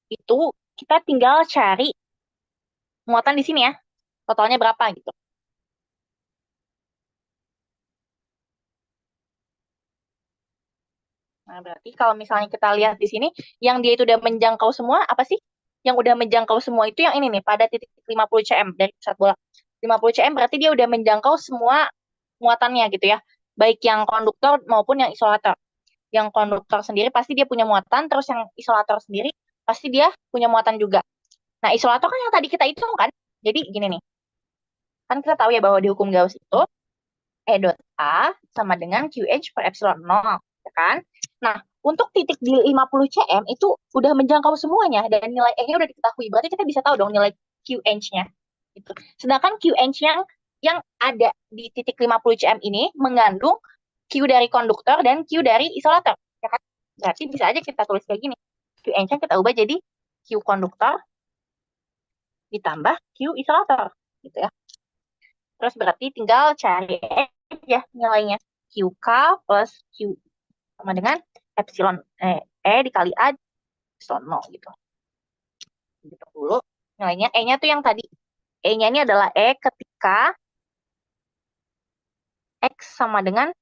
itu kita tinggal cari muatan di sini ya. Totalnya berapa gitu. Nah, berarti kalau misalnya kita lihat di sini, yang dia itu udah menjangkau semua, apa sih? Yang udah menjangkau semua itu yang ini nih, pada titik 50 cm dari pusat bola. 50 cm berarti dia udah menjangkau semua muatannya gitu ya. Baik yang konduktor maupun yang isolator. Yang konduktor sendiri pasti dia punya muatan, terus yang isolator sendiri pasti dia punya muatan juga. Nah, isolator kan yang tadi kita hitung kan. Jadi gini nih, kan kita tahu ya bahwa di hukum Gauss itu E dot A sama dengan QH per epsilon 0, ya kan? Nah, untuk titik di 50 cm itu udah menjangkau semuanya dan nilai E-nya udah diketahui. Berarti kita bisa tahu dong nilai QH-nya. Gitu. Sedangkan QH yang ada di titik 50 cm ini mengandung Q dari konduktor dan Q dari isolator, ya kan? Berarti bisa aja kita tulis kayak gini. QH-nya kita ubah jadi Q konduktor ditambah Q isolator, gitu ya. Terus berarti tinggal cari aja nilainya. QK plus Q sama dengan epsilon E dikali A epsilon 0 gitu. Gitu dulu. Nilainya E-nya tuh yang tadi. E-nya ini adalah E ketika X sama dengan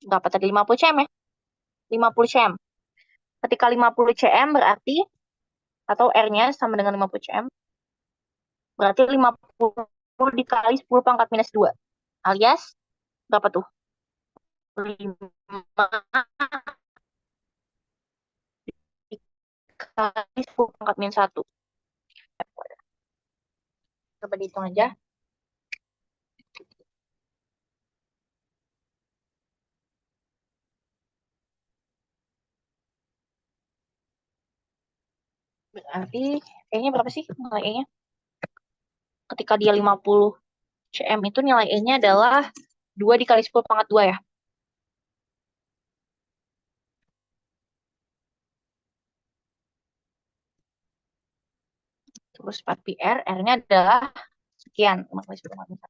berapa tadi? 50 cm ya? 50 cm. Ketika 50 cm berarti atau R-nya sama dengan 50 cm berarti 50 dikali 10 pangkat minus 2 alias berapa tuh? 5 dikali 10 pangkat minus 1. Coba dihitung aja. Berarti E-nya berapa sih nilai E-nya? Ketika dia 50 cm itu nilai E-nya adalah 2 dikali 10 pangkat 2 ya. Terus 4 PR, R-nya adalah sekian. 5 kali 10 pangkat 1.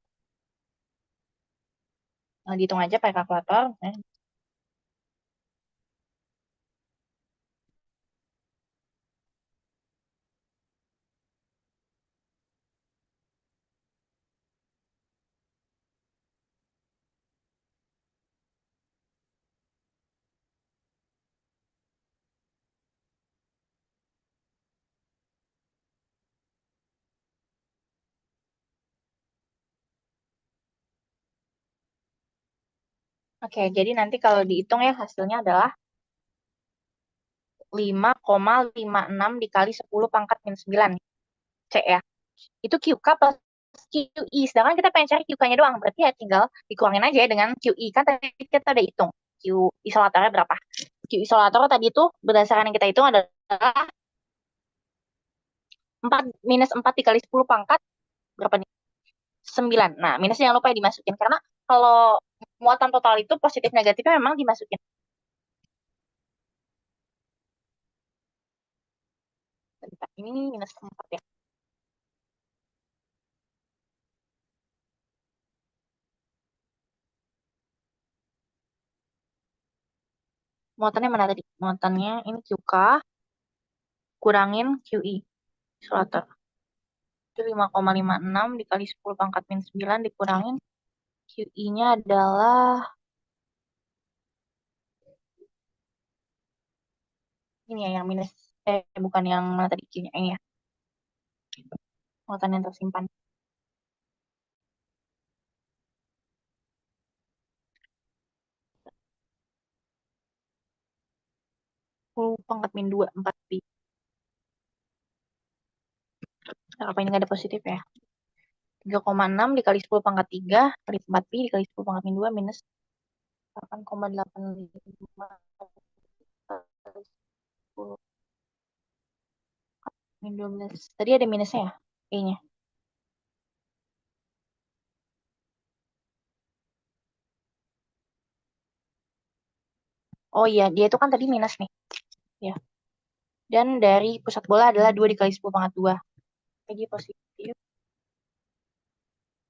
Nah, dihitung aja pakai kalkulator. Oke, jadi nanti kalau dihitung ya hasilnya adalah 5,56 dikali 10 pangkat minus 9. C ya. Itu QK plus QI. Sedangkan kita pengen cari QK-nya doang. Berarti ya tinggal dikurangin aja ya dengan QI. Kan tadi kita udah hitung. Q isolatornya berapa. Q isolator tadi itu berdasarkan yang kita hitung adalah 4, minus 4 dikali 10 pangkat berapa nih? 9. Nah, minusnya jangan lupa ya dimasukin. Karena kalau muatan total itu positif negatifnya memang dimasukin. Bentar, ini minus 4 ya. Muatannya mana tadi? Muatannya ini QK kurangin QI. Isolator. Itu 5,56 dikali 10 pangkat min 9 dikurangin QI-nya adalah ini ya yang minus bukan yang mana tadi Q-nya ini ya. Muatan yang tersimpan. 10 pangkat min 2 4 pi. Nah, apa ini nggak ada positif ya? 3,6 dikali 10 pangkat 3 kali 4 pi dikali 10 pangkat min 2 minus 8,85 kali 10 min 12. Tadi ada minusnya ya? Kayaknya. Oh iya, dia itu kan tadi minus nih. Ya. Dan dari pusat bola adalah 2 dikali 10 pangkat 2. Jadi positif.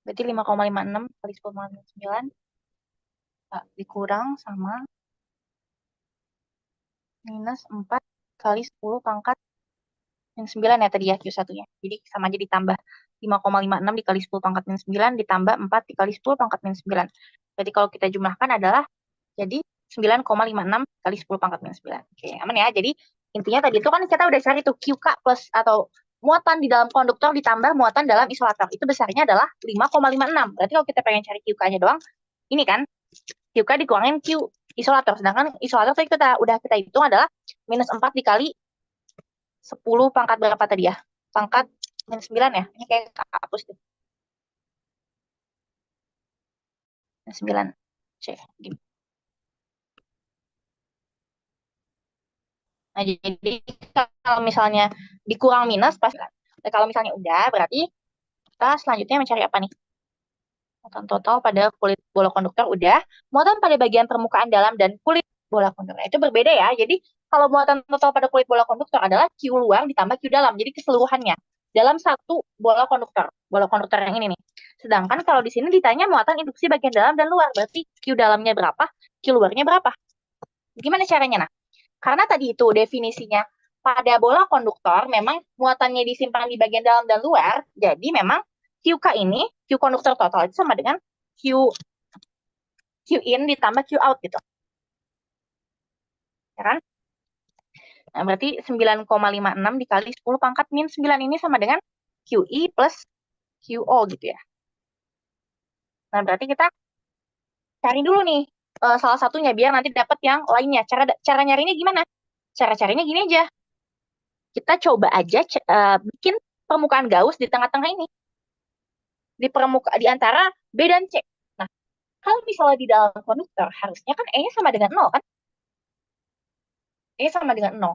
Berarti 5,56 kali 10 pangkat 9 dikurang sama minus 4 kali 10 pangkat min 9 ya tadi ya Q1-nya. Jadi sama aja ditambah 5,56 dikali 10 pangkat min 9 ditambah 4 dikali 10 pangkat min 9. Berarti kalau kita jumlahkan adalah jadi 9,56 kali 10 pangkat min 9. Oke, aman ya. Jadi intinya tadi itu kan kita udah cari tuh QK plus atau muatan di dalam konduktor ditambah muatan dalam isolator. Itu besarnya adalah 5,56. Berarti kalau kita pengen cari QK-nya doang, ini kan QK dikurangin Q isolator. Sedangkan isolator tadi kita hitung adalah minus 4 dikali 10 pangkat berapa tadi ya? Pangkat min 9 ya? Ini kayak hapus deh. Min 9. C. Gini. Nah, jadi kalau misalnya dikurang minus, pasti. Nah, kalau misalnya udah, berarti kita selanjutnya mencari apa nih? Muatan total pada kulit bola konduktor udah. Muatan pada bagian permukaan dalam dan kulit bola konduktor. Nah, itu berbeda ya. Jadi kalau muatan total pada kulit bola konduktor adalah Q luar ditambah Q dalam. Jadi keseluruhannya dalam satu bola konduktor. Bola konduktor yang ini nih. Sedangkan kalau di sini ditanya muatan induksi bagian dalam dan luar. Berarti Q dalamnya berapa, Q luarnya berapa. Gimana caranya? Nah, karena tadi itu definisinya pada bola konduktor memang muatannya disimpan di bagian dalam dan luar. Jadi memang QK ini, Q konduktor total itu sama dengan Q in ditambah Q out gitu. Ya kan? Nah, berarti 9,56 dikali 10 pangkat min 9 ini sama dengan QI plus QO gitu ya. Nah, berarti kita cari dulu nih salah satunya biar nanti dapat yang lainnya. Cara nyarinya gimana? Cara carinya gini aja. Kita coba aja bikin permukaan Gauss di tengah-tengah ini. Di antara B dan C. Nah, kalau misalnya di dalam konduktor, harusnya kan E-nya sama dengan 0 kan? E sama dengan 0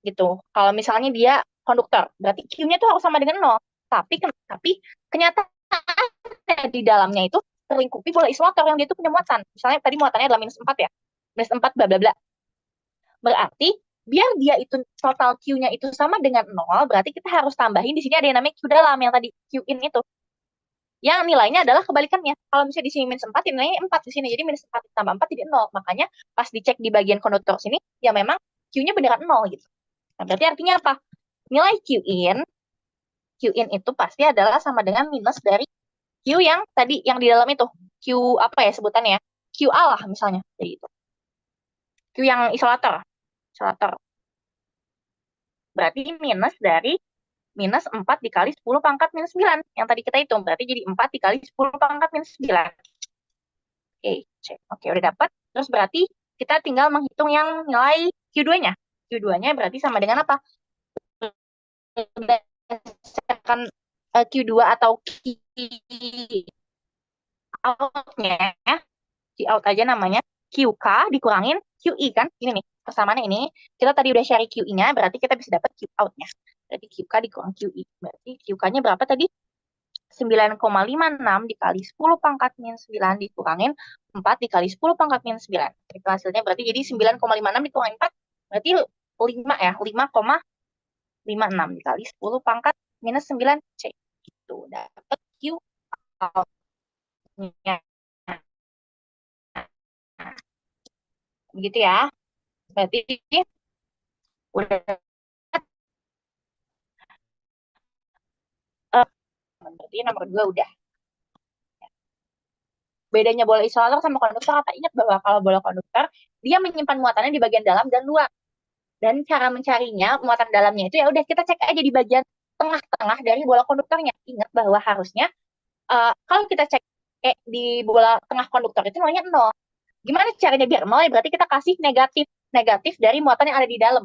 gitu. Kalau misalnya dia konduktor, berarti Q-nya tuh harus sama dengan 0. Tapi kenyataannya di dalamnya itu terlingkupi bola isolator yang dia itu punya muatan. Misalnya tadi muatannya adalah minus 4 ya. Minus 4 bla bla bla. Berarti biar dia itu total Q-nya itu sama dengan 0, berarti kita harus tambahin di sini ada yang namanya Q dalam yang tadi Q in itu. Yang nilainya adalah kebalikannya. Kalau misalnya di sini minus 4, ya nilainya 4 di sini. Jadi minus 4 tambah 4 jadi 0. Makanya pas dicek di bagian konduktor sini, ya memang Q-nya beneran 0 gitu. Nah, berarti artinya apa? Nilai Q in itu pasti adalah sama dengan minus dari Q yang tadi, yang di dalam itu. Q apa ya sebutannya? QA lah misalnya. Jadi itu. Q yang isolator. Isolator. Berarti minus dari minus 4 dikali 10 pangkat minus 9. Yang tadi kita hitung. Berarti jadi 4 dikali 10 pangkat minus 9. Oke, cek. Oke, udah dapat. Terus berarti kita tinggal menghitung yang nilai Q2-nya. Q2-nya berarti sama dengan apa? Berdasarkan Q2 atau Q out-nya, Q out aja namanya, QK dikurangin QI kan? Ini nih, persamaannya ini. Kita tadi udah cari QI-nya, berarti kita bisa dapat Q out-nya. Berarti QK dikurang QI. Berarti QK-nya berapa tadi? 9,56 dikali 10 pangkat min 9 dikurangin 4 dikali 10 pangkat min 9. Itu hasilnya berarti jadi 9,56 dikurangin 4 berarti 5 ya, 5,56 dikali 10 pangkat minus 9 C. Itu dapat Q out-nya. Begitu ya. Berarti udah eh, berarti nomor 2 udah. Bedanya bola isolator sama konduktor apa? Ingat bahwa kalau bola konduktor dia menyimpan muatannya di bagian dalam dan luar. Dan cara mencarinya muatan dalamnya itu ya udah kita cek aja di bagian tengah-tengah dari bola konduktornya. Ingat bahwa harusnya kalau kita cek di bola tengah konduktor itu nolnya nol. Gimana caranya biar nol? Ya berarti kita kasih negatif negatif dari muatan yang ada di dalam.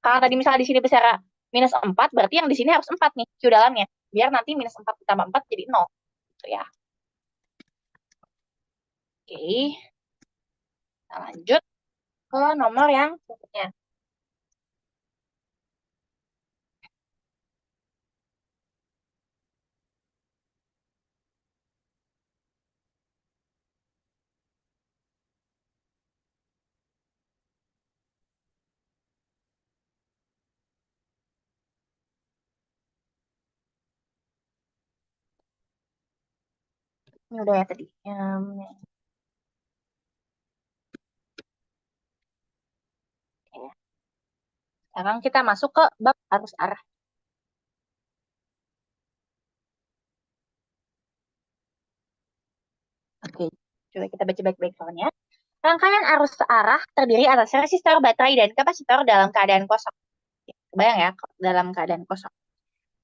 Kalau tadi misalnya di sini besar -4, berarti yang di sini harus 4 nih Q dalamnya. Biar nanti -4 ditambah 4 jadi nol. Gitu ya. Oke, kita lanjut ke nomor yang berikutnya. Ini udah ya tadi. Oke. Sekarang kita masuk ke bab arus arah. Oke, coba kita baca baik-baik soalnya. Rangkaian arus arah terdiri atas resistor, baterai, dan kapasitor dalam keadaan kosong. Bayang ya, dalam keadaan kosong.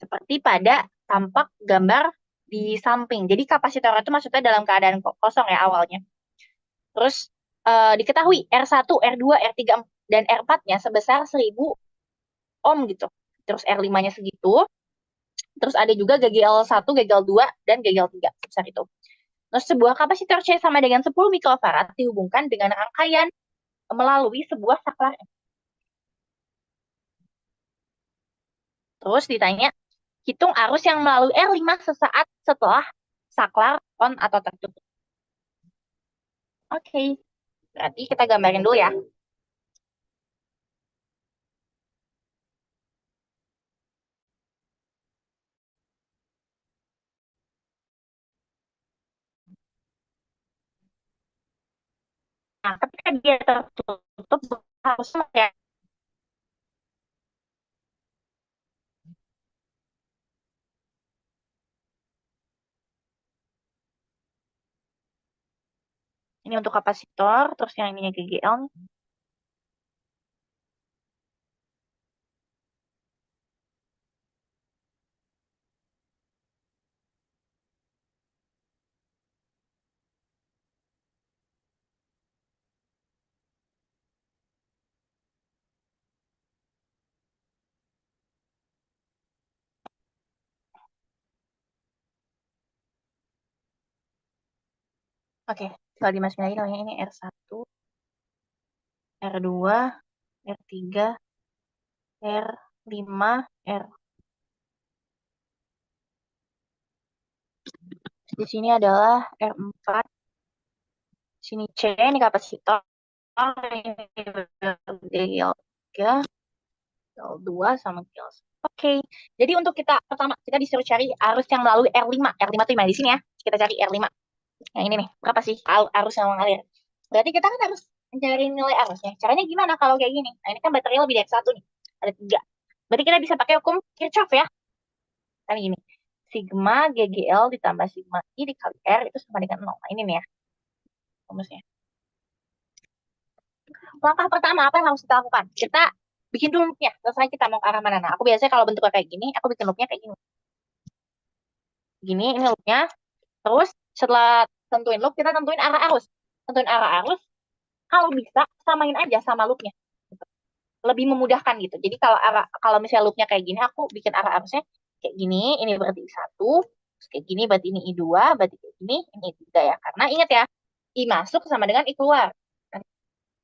Seperti pada tampak gambar di samping. Jadi kapasitor itu maksudnya dalam keadaan kosong ya awalnya. Terus diketahui R1, R2, R3, dan R4-nya sebesar 1000 ohm gitu. Terus R5-nya segitu. Terus ada juga GGL1, GGL2, dan GGL3 sebesar itu. Terus sebuah kapasitor C sama dengan 10 mikrofarad dihubungkan dengan rangkaian melalui sebuah saklar. Terus ditanya, hitung arus yang melalui R5 sesaat setelah saklar on atau tertutup. Oke, berarti kita gambarin dulu ya. Nah, ketika dia tertutup, harusnya ya, ini untuk kapasitor, terus yang ininya GGL. Oke, kalau dimasukin lagi namanya ini R1, R2, R3, R5, R. Di sini adalah R4, sini C, ini kapasitor, ini GL3, GL2, sama GL1. Oke, jadi untuk kita pertama, kita disuruh cari arus yang melalui R5. R5 itu di sini ya. Kita cari R5. Yang ini nih, berapa sih arus yang mengalir? Berarti kita kan harus mencari nilai arusnya. Caranya gimana kalau kayak gini? Nah, ini kan baterai lebih dari satu nih. Ada 3. Berarti kita bisa pakai hukum Kirchhoff ya. Kan gini. Sigma GGL ditambah sigma I dikali R itu sama dengan 0. Nah, ini nih ya rumusnya. Langkah pertama apa yang harus kita lakukan? Kita bikin dulu loopnya. Selesai kita mau ke arah mana. Nah, aku biasanya kalau bentuknya kayak gini, aku bikin loopnya kayak gini. Gini, ini loopnya. Terus setelah tentuin loop, kita tentuin arah arus. Tentuin arah arus, kalau bisa samain aja sama loopnya. Lebih memudahkan gitu. Jadi kalau misalnya loopnya kayak gini, aku bikin arah arusnya kayak gini. Ini berarti I1, terus kayak gini berarti ini I2, berarti kayak gini ini I3 ya. Karena ingat ya, I masuk sama dengan I keluar.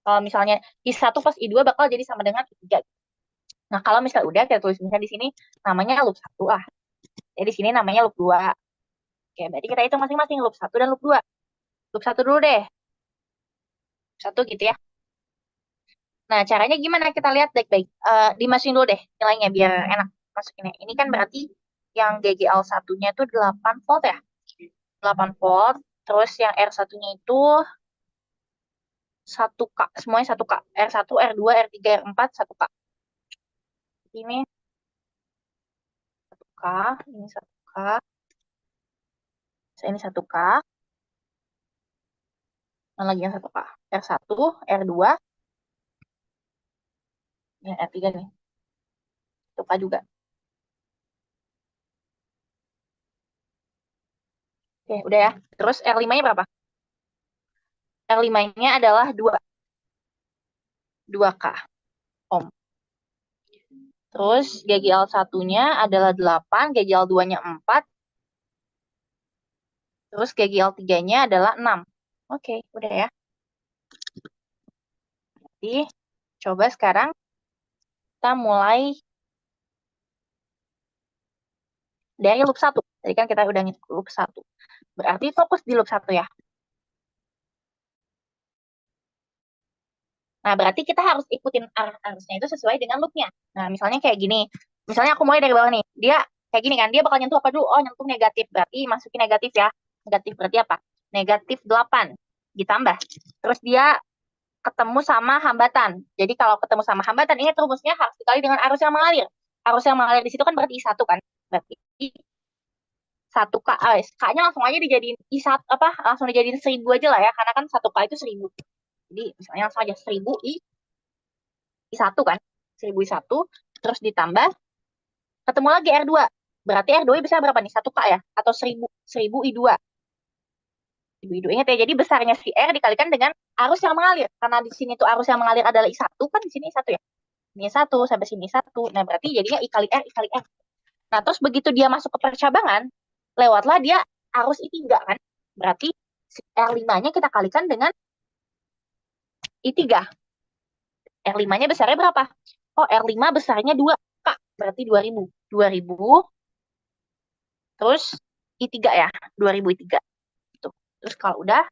Kalau misalnya I1 plus I2 bakal jadi sama dengan I3. Nah, kalau misalnya udah kita tulis misalnya di sini namanya loop 1 lah. Jadi di sini namanya loop 2. Oke, berarti kita hitung masing-masing loop 1 dan loop 2. Loop 1 dulu deh. Loop 1 gitu ya. Nah, caranya gimana kita lihat baik-baik. Dimasukin dulu deh nilainya biar enak masukinnya. Ini kan berarti yang GGL satunya itu 8 volt ya. 8 volt. Terus yang R satunya itu 1K, semuanya 1K. R1, R2, R3, R4, 1K. Ini 1K, ini 1K, ini 1K, dan lagi yang 1K. R1, R2, ya R3 nih, 1K juga. Oke, udah ya. Terus R5-nya berapa? R5-nya adalah 2K ohm. Terus GGL 1-nya adalah 8, GGL 2-nya 4, terus GGL 3-nya adalah 6. Oke, udah ya. Jadi, coba sekarang kita mulai dari loop 1. Tadi kan kita udah ngitung loop 1. Berarti fokus di loop 1 ya. Nah, berarti kita harus ikutin arusnya itu sesuai dengan loopnya. Nah, misalnya kayak gini. Misalnya aku mulai dari bawah nih. Dia kayak gini kan. Dia bakal nyentuh apa dulu? Oh, nyentuh negatif. Berarti masukin negatif ya. Negatif berarti apa? Negatif 8 ditambah. Terus dia ketemu sama hambatan. Jadi kalau ketemu sama hambatan, ini rumusnya harus dikali dengan arus yang mengalir. Arus yang mengalir di situ kan berarti I1 kan. Berarti 1K. K-nya langsung aja dijadiin I1, apa, langsung dijadiin 1000 aja lah ya. Karena kan 1K itu 1000. Jadi misalnya langsung aja 1000 I1 kan. 1000 I1. Terus ditambah, ketemu lagi R2. Berarti R2 bisa berapa nih? 1K ya? Atau 1000? 1000 I2. 1000 I2. Ingat ya, jadi besarnya si R dikalikan dengan arus yang mengalir. Karena di sini tuh arus yang mengalir adalah I1, kan di sini I1 ya. Ini I1, sampai sini I1. Nah, berarti jadinya I kali R, I kali R. Nah, terus begitu dia masuk ke percabangan, lewatlah dia arus I3 kan. Berarti R5-nya kita kalikan dengan I3. R5-nya besarnya berapa? Oh, R5 besarnya 2K, berarti 2000. 2000, terus I3 ya, 2000 I3. Tuh. Terus kalau udah,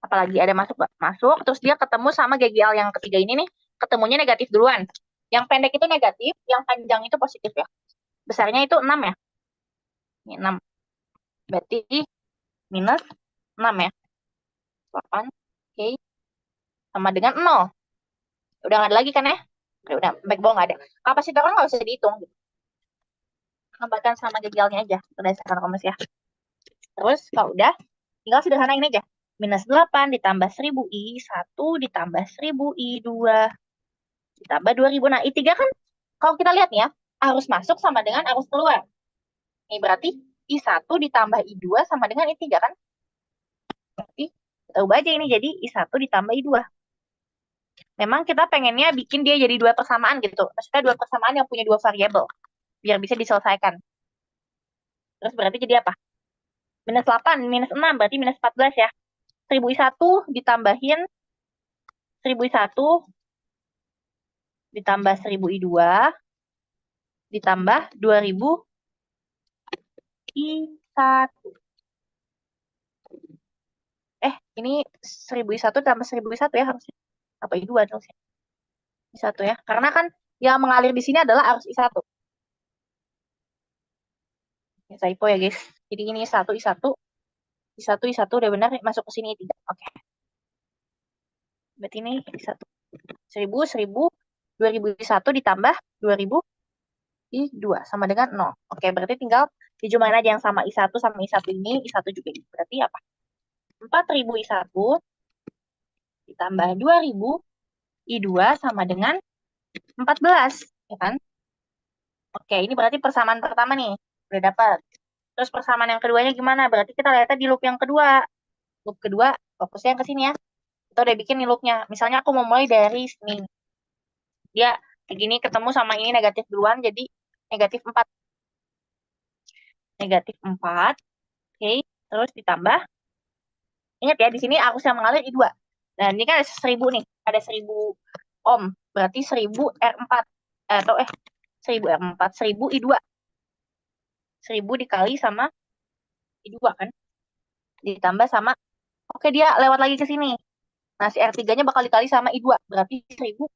apalagi ada masuk gak? Masuk, terus dia ketemu sama GGL yang ketiga ini nih, ketemunya negatif duluan. Yang pendek itu negatif, yang panjang itu positif ya. Besarnya itu 6 ya. Ini 6. Berarti minus 6 ya. 8, oke, sama dengan 0. Udah nggak ada lagi kan ya? Udah, backbone nggak ada. Kapasitor kan nggak usah dihitung. Tambahkan sama gagalnya aja, berdasarkan rumus ya. Terus kalau udah, tinggal sederhanain aja. Minus 8 ditambah 1000 I1 ditambah 1000 I2 ditambah 2000. Nah, I3 kan kalau kita lihat nih ya, arus masuk sama dengan arus keluar. Ini berarti I1 ditambah I2 sama dengan I3 kan? Berarti kita ubah aja ini jadi I1 ditambah I2. Memang kita pengennya bikin dia jadi dua persamaan gitu. Maksudnya dua persamaan yang punya dua variabel. Biar bisa diselesaikan. Terus berarti jadi apa? Minus 8, minus 6, berarti minus 14 ya. 1001 ditambahin 1001 ditambah 1000 I2 ditambah 2000 I1. Ini 1001 tambah 1001 ya harusnya. Apa I2 harusnya? I1 ya. Karena kan yang mengalir di sini adalah arus I1. Ini typo ya guys. Jadi ini I1, I1. I1, I1 udah benar masuk ke sini I3. Oke. Berarti ini I1. 1000, 1000, 2000 I1 ditambah 2000 I2 sama dengan 0. Oke, berarti tinggal dijumlahin aja yang sama I1 sama I1 ini, I1 juga ini. Berarti apa? 4000 I1 ditambah 2000 I2 sama dengan 14, ya kan? Oke, ini berarti persamaan pertama nih. Udah dapat. Terus persamaan yang keduanya gimana? Berarti kita lihatnya di loop yang kedua. Loop kedua, fokusnya ke sini ya. Kita udah bikin nih loopnya. Misalnya aku mau mulai dari sini. Dia begini ketemu sama ini negatif duluan, jadi negatif 4. Negatif 4. Oke, terus ditambah. Ingat ya, di sini arus yang mengalir I2. Dan ini kan ada 1000 nih. Ada 1000 ohm. Berarti 1000 R4. Atau 1000 R4. 1000 I2. 1000 dikali sama I2 kan. Ditambah sama, oke dia lewat lagi ke sini. Nah, si R3-nya bakal dikali sama I2. Berarti 1000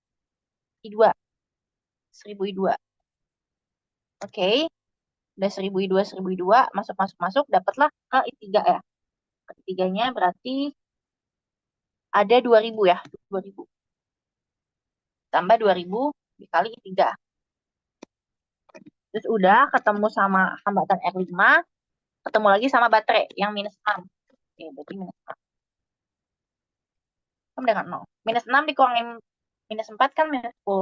I2. 1000 I2. Oke. Udah 1000 I2, 1000 I2. Masuk, masuk, masuk. Dapatlah ke I3 ya. Ketiganya berarti ada 2000 ya, 2000. Tambah 2000 dikali 3. Terus udah ketemu sama hambatan R5, ketemu lagi sama baterai yang minus 6. Oke, berarti minus 6. Sama dengan 0. Minus 6 dikurangin minus 4 kan minus 10.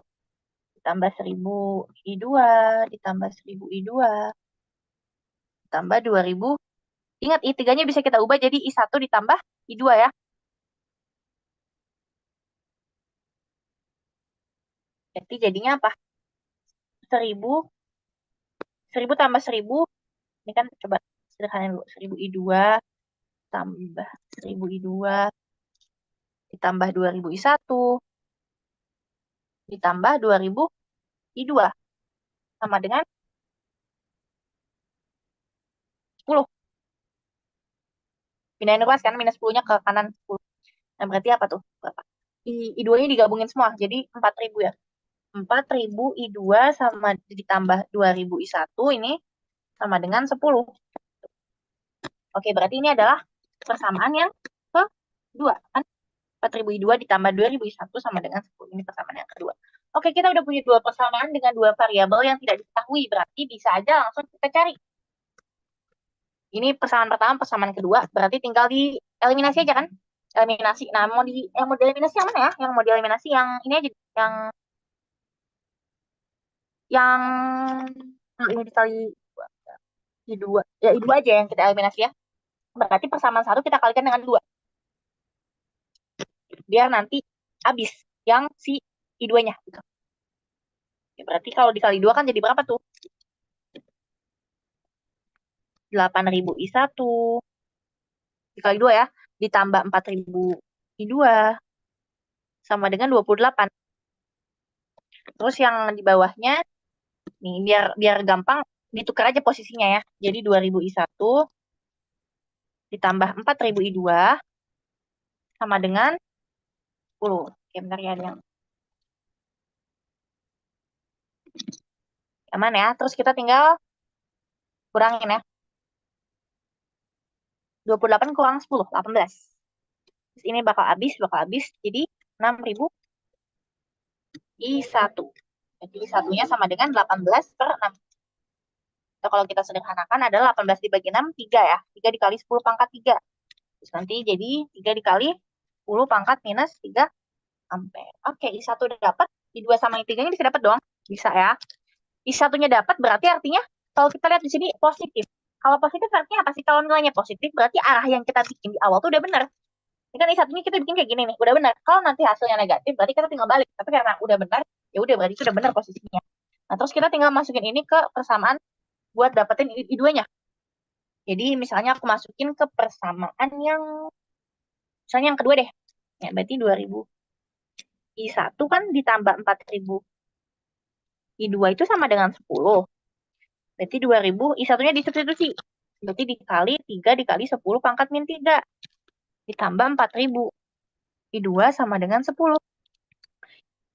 Ditambah 1000 I2, ditambah 1000 I2, ditambah 2000. Ingat, I3-nya bisa kita ubah jadi I1 ditambah I2 ya. Jadi jadinya apa? 1000, 1000 tambah 1000. Ini kan coba sederhanain dulu. 1000 I2 tambah 1000 I2 ditambah 2000 I1 ditambah 2000 I2 sama dengan 10. Pindahin ruas kan, minus 10-nya ke kanan 10. Nah, berarti apa tuh? Berapa? I2-nya digabungin semua, jadi 4000 ya. 4000 I2 sama ditambah 2000 I1 ini sama dengan 10. Oke, berarti ini adalah persamaan yang kedua. Kan 4000 I2 ditambah 2000 I1 sama dengan 10. Ini persamaan yang kedua. Oke, kita udah punya dua persamaan dengan dua variabel yang tidak diketahui. Berarti bisa aja langsung kita cari. Ini persamaan pertama, persamaan kedua. Berarti tinggal di eliminasi aja kan? Eliminasi. Nah, yang mau dieliminasi yang mana ya? Yang mau dieliminasi yang ini aja. Yang ini dikali I2. Ya, I2 aja yang kita eliminasi ya. Berarti persamaan satu kita kalikan dengan 2. Biar nanti habis yang si I2-nya. Gitu. Ya, berarti kalau dikali 2 kan jadi berapa tuh? 8000 I1 dikali 2 ya. Ditambah 4000 I2 sama dengan 28. Terus yang di bawahnya, nih biar gampang, ditukar aja posisinya ya. Jadi 2000 I1 ditambah 4000 I2 sama dengan 10. Oke, bentar ya, ada yang mana ya. Terus kita tinggal kurangin ya. 28 kurang 10, 18. Terus ini bakal habis. Jadi 6000 I1. Jadi I1-nya sama dengan 18 per 6. Atau kalau kita sederhanakan adalah 18 dibagi 6, 3 ya. 3 dikali 10 pangkat 3. Terus nanti jadi 3 dikali 10 pangkat minus 3 ampere. Oke, I1 udah dapat. I2 sama I3-nya bisa dapat dong. Bisa ya. I1-nya dapat berarti artinya kalau kita lihat di sini positif. Kalau positif artinya apa sih? Kalau nilainya positif berarti arah yang kita bikin di awal tuh udah benar. Ini kan I1-nya kita bikin kayak gini nih, udah benar. Kalau nanti hasilnya negatif berarti kita tinggal balik. Tapi karena udah benar, ya udah berarti itu udah benar posisinya. Nah, terus kita tinggal masukin ini ke persamaan buat dapetin I2-nya. Jadi misalnya aku masukin ke persamaan yang misalnya yang kedua deh. Ya, berarti 2000 I1 kan ditambah 4000 I2 itu sama dengan 10. Berarti 2000 I1-nya disubstitusi. Berarti dikali 3 dikali 10 pangkat min 3. Ditambah 4000 I2 sama dengan 10.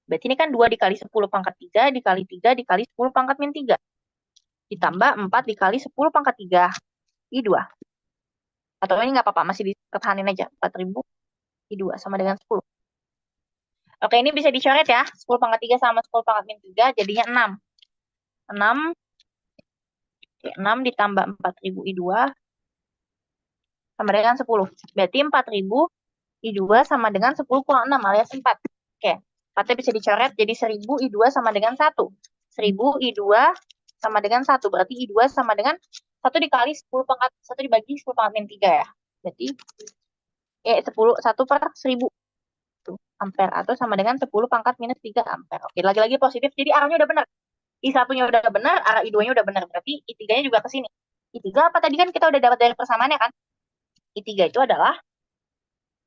Berarti ini kan 2 dikali 10 pangkat 3 dikali 3 dikali 10 pangkat min 3. Ditambah 4 dikali 10 pangkat 3 I2. Atau ini nggak apa-apa, masih dipertahanin aja. 4000 I2 sama dengan 10. Oke, ini bisa dicoret ya. 10 pangkat 3 sama 10 pangkat min 3 jadinya 6. 6, 6 ditambah 4000 I2 sama dengan 10. Berarti 4000 I2 sama dengan 10 kurang 6 alias 4. Oke, 4-nya bisa dicoret jadi 1000 I2 sama dengan 1. 1000 I2 sama dengan 1. Berarti I2 sama dengan 1 dikali 10 pangkat 1 dibagi 10 pangkat min 3 ya. Berarti 10 1 per 1000 ampere atau sama dengan 10 pangkat minus 3 ampere. Oke, lagi-lagi positif. Jadi arahnya udah benar. I1-nya udah benar, arah I2-nya udah benar. Berarti I3-nya juga ke sini. I3 apa tadi kan kita udah dapat dari persamaannya kan? I3 itu adalah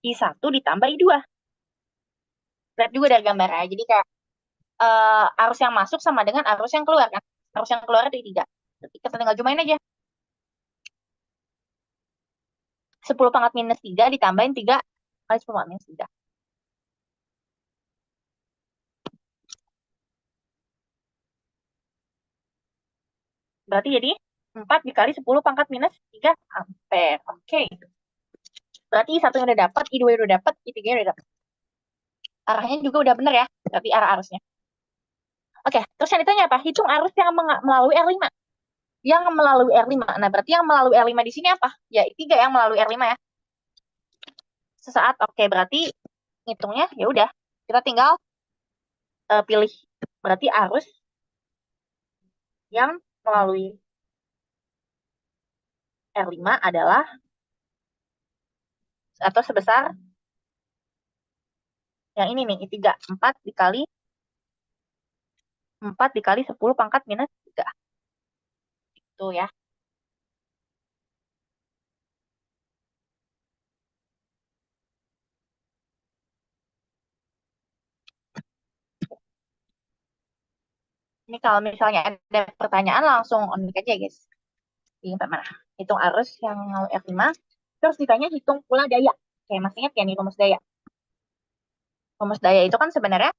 I1 ditambah I2. Lihat juga dari gambarnya. Jadi kayak arus yang masuk sama dengan arus yang keluar kan. Arus yang keluar itu I3. Jadi kita tinggal jumain aja. 10 pangkat minus 3 ditambahin 3 kali 10 pangkat minus 3. Berarti jadi 4 dikali 10 pangkat minus 3 ampere. Oke. Berarti I1 udah dapat, I2 udah dapat, I3 udah dapat. Arahnya juga udah bener ya, berarti arah arusnya. Oke, terus yang ditanya apa? Hitung arus yang melalui R5. Yang melalui R5. Nah, berarti yang melalui R5 di sini apa? Ya, I3 yang melalui R5 ya. Sesaat, oke, berarti ngitungnya ya udah. Kita tinggal pilih. Berarti arus yang melalui R5 adalah atau sebesar yang ini nih, I3. 4 dikali 10 pangkat minus 3. Itu ya. Ini kalau misalnya ada pertanyaan langsung on mic aja guys. Di mana? Hitung arus yang melalui R5. Terus ditanya hitung pula daya. Oke, masih ingat ya nih rumus daya. Rumus daya itu kan sebenarnya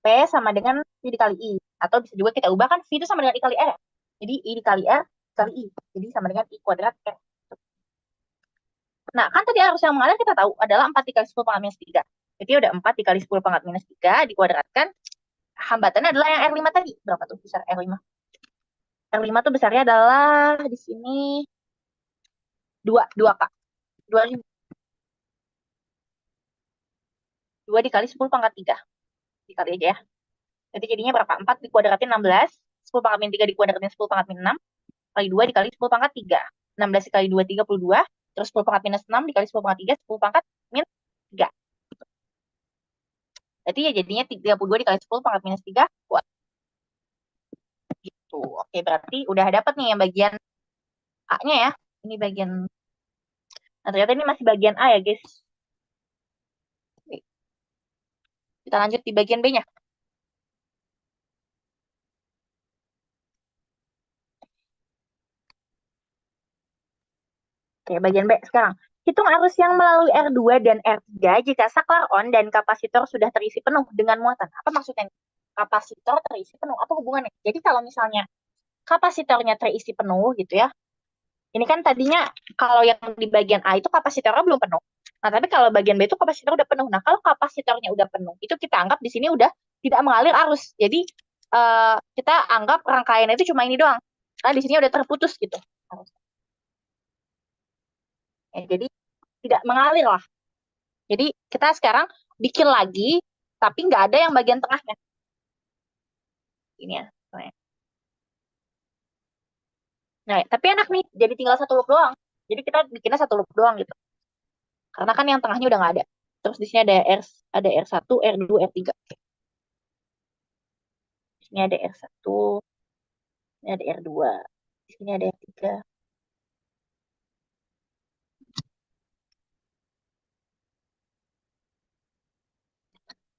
P sama dengan V dikali I. Atau bisa juga kita ubah kan V itu sama dengan I kali R. Jadi I dikali R kali I. Jadi sama dengan I kuadrat R. Nah, kan tadi arus yang mengalir kita tahu adalah 4 dikali 10 pangkat minus 3. Jadi udah 4 dikali 10 pangkat minus 3 dikuadratkan. Hambatannya adalah yang R5 tadi. Berapa tuh besar R5? R5 tuh besarnya adalah di sini 2 Kak. 2000. 2 dikali 10 pangkat 3. Dikali aja ya. Jadi jadinya berapa? 4 dikuadratin 16. 10 pangkat min 3 dikuadratin 10 pangkat min 6. Kali 2 dikali 10 pangkat 3. 16 dikali 2, 32. Terus 10 pangkat minus 6 dikali 10 pangkat 3, 10 pangkat min 3. Berarti ya jadinya 32 dikali 10 pangkat minus 3 kuat. Gitu. Oke, berarti udah dapat nih yang bagian A-nya ya. Ini bagian... Nah, ternyata ini masih bagian A ya, guys. Oke. Kita lanjut di bagian B-nya. Oke, bagian B sekarang. Hitung arus yang melalui R2 dan R3 jika saklar on dan kapasitor sudah terisi penuh dengan muatan. Apa maksudnya? Kapasitor terisi penuh. Apa hubungannya? Jadi kalau misalnya kapasitornya terisi penuh gitu ya. Ini kan tadinya kalau yang di bagian A itu kapasitornya belum penuh. Nah, tapi kalau bagian B itu kapasitor udah penuh. Nah, kalau kapasitornya udah penuh, itu kita anggap di sini udah tidak mengalir arus. Jadi kita anggap rangkaiannya itu cuma ini doang. Karena di sini udah terputus gitu. Ya, jadi tidak mengalir lah. Jadi kita sekarang bikin lagi, tapi nggak ada yang bagian tengahnya. Ini ya. Nah, tapi enak nih, jadi tinggal satu loop doang. Jadi kita bikinnya satu loop doang gitu. Karena kan yang tengahnya udah nggak ada. Terus di sini ada R1, R2, R3. Di sini ada R1, ini ada R2, di sini ada R3.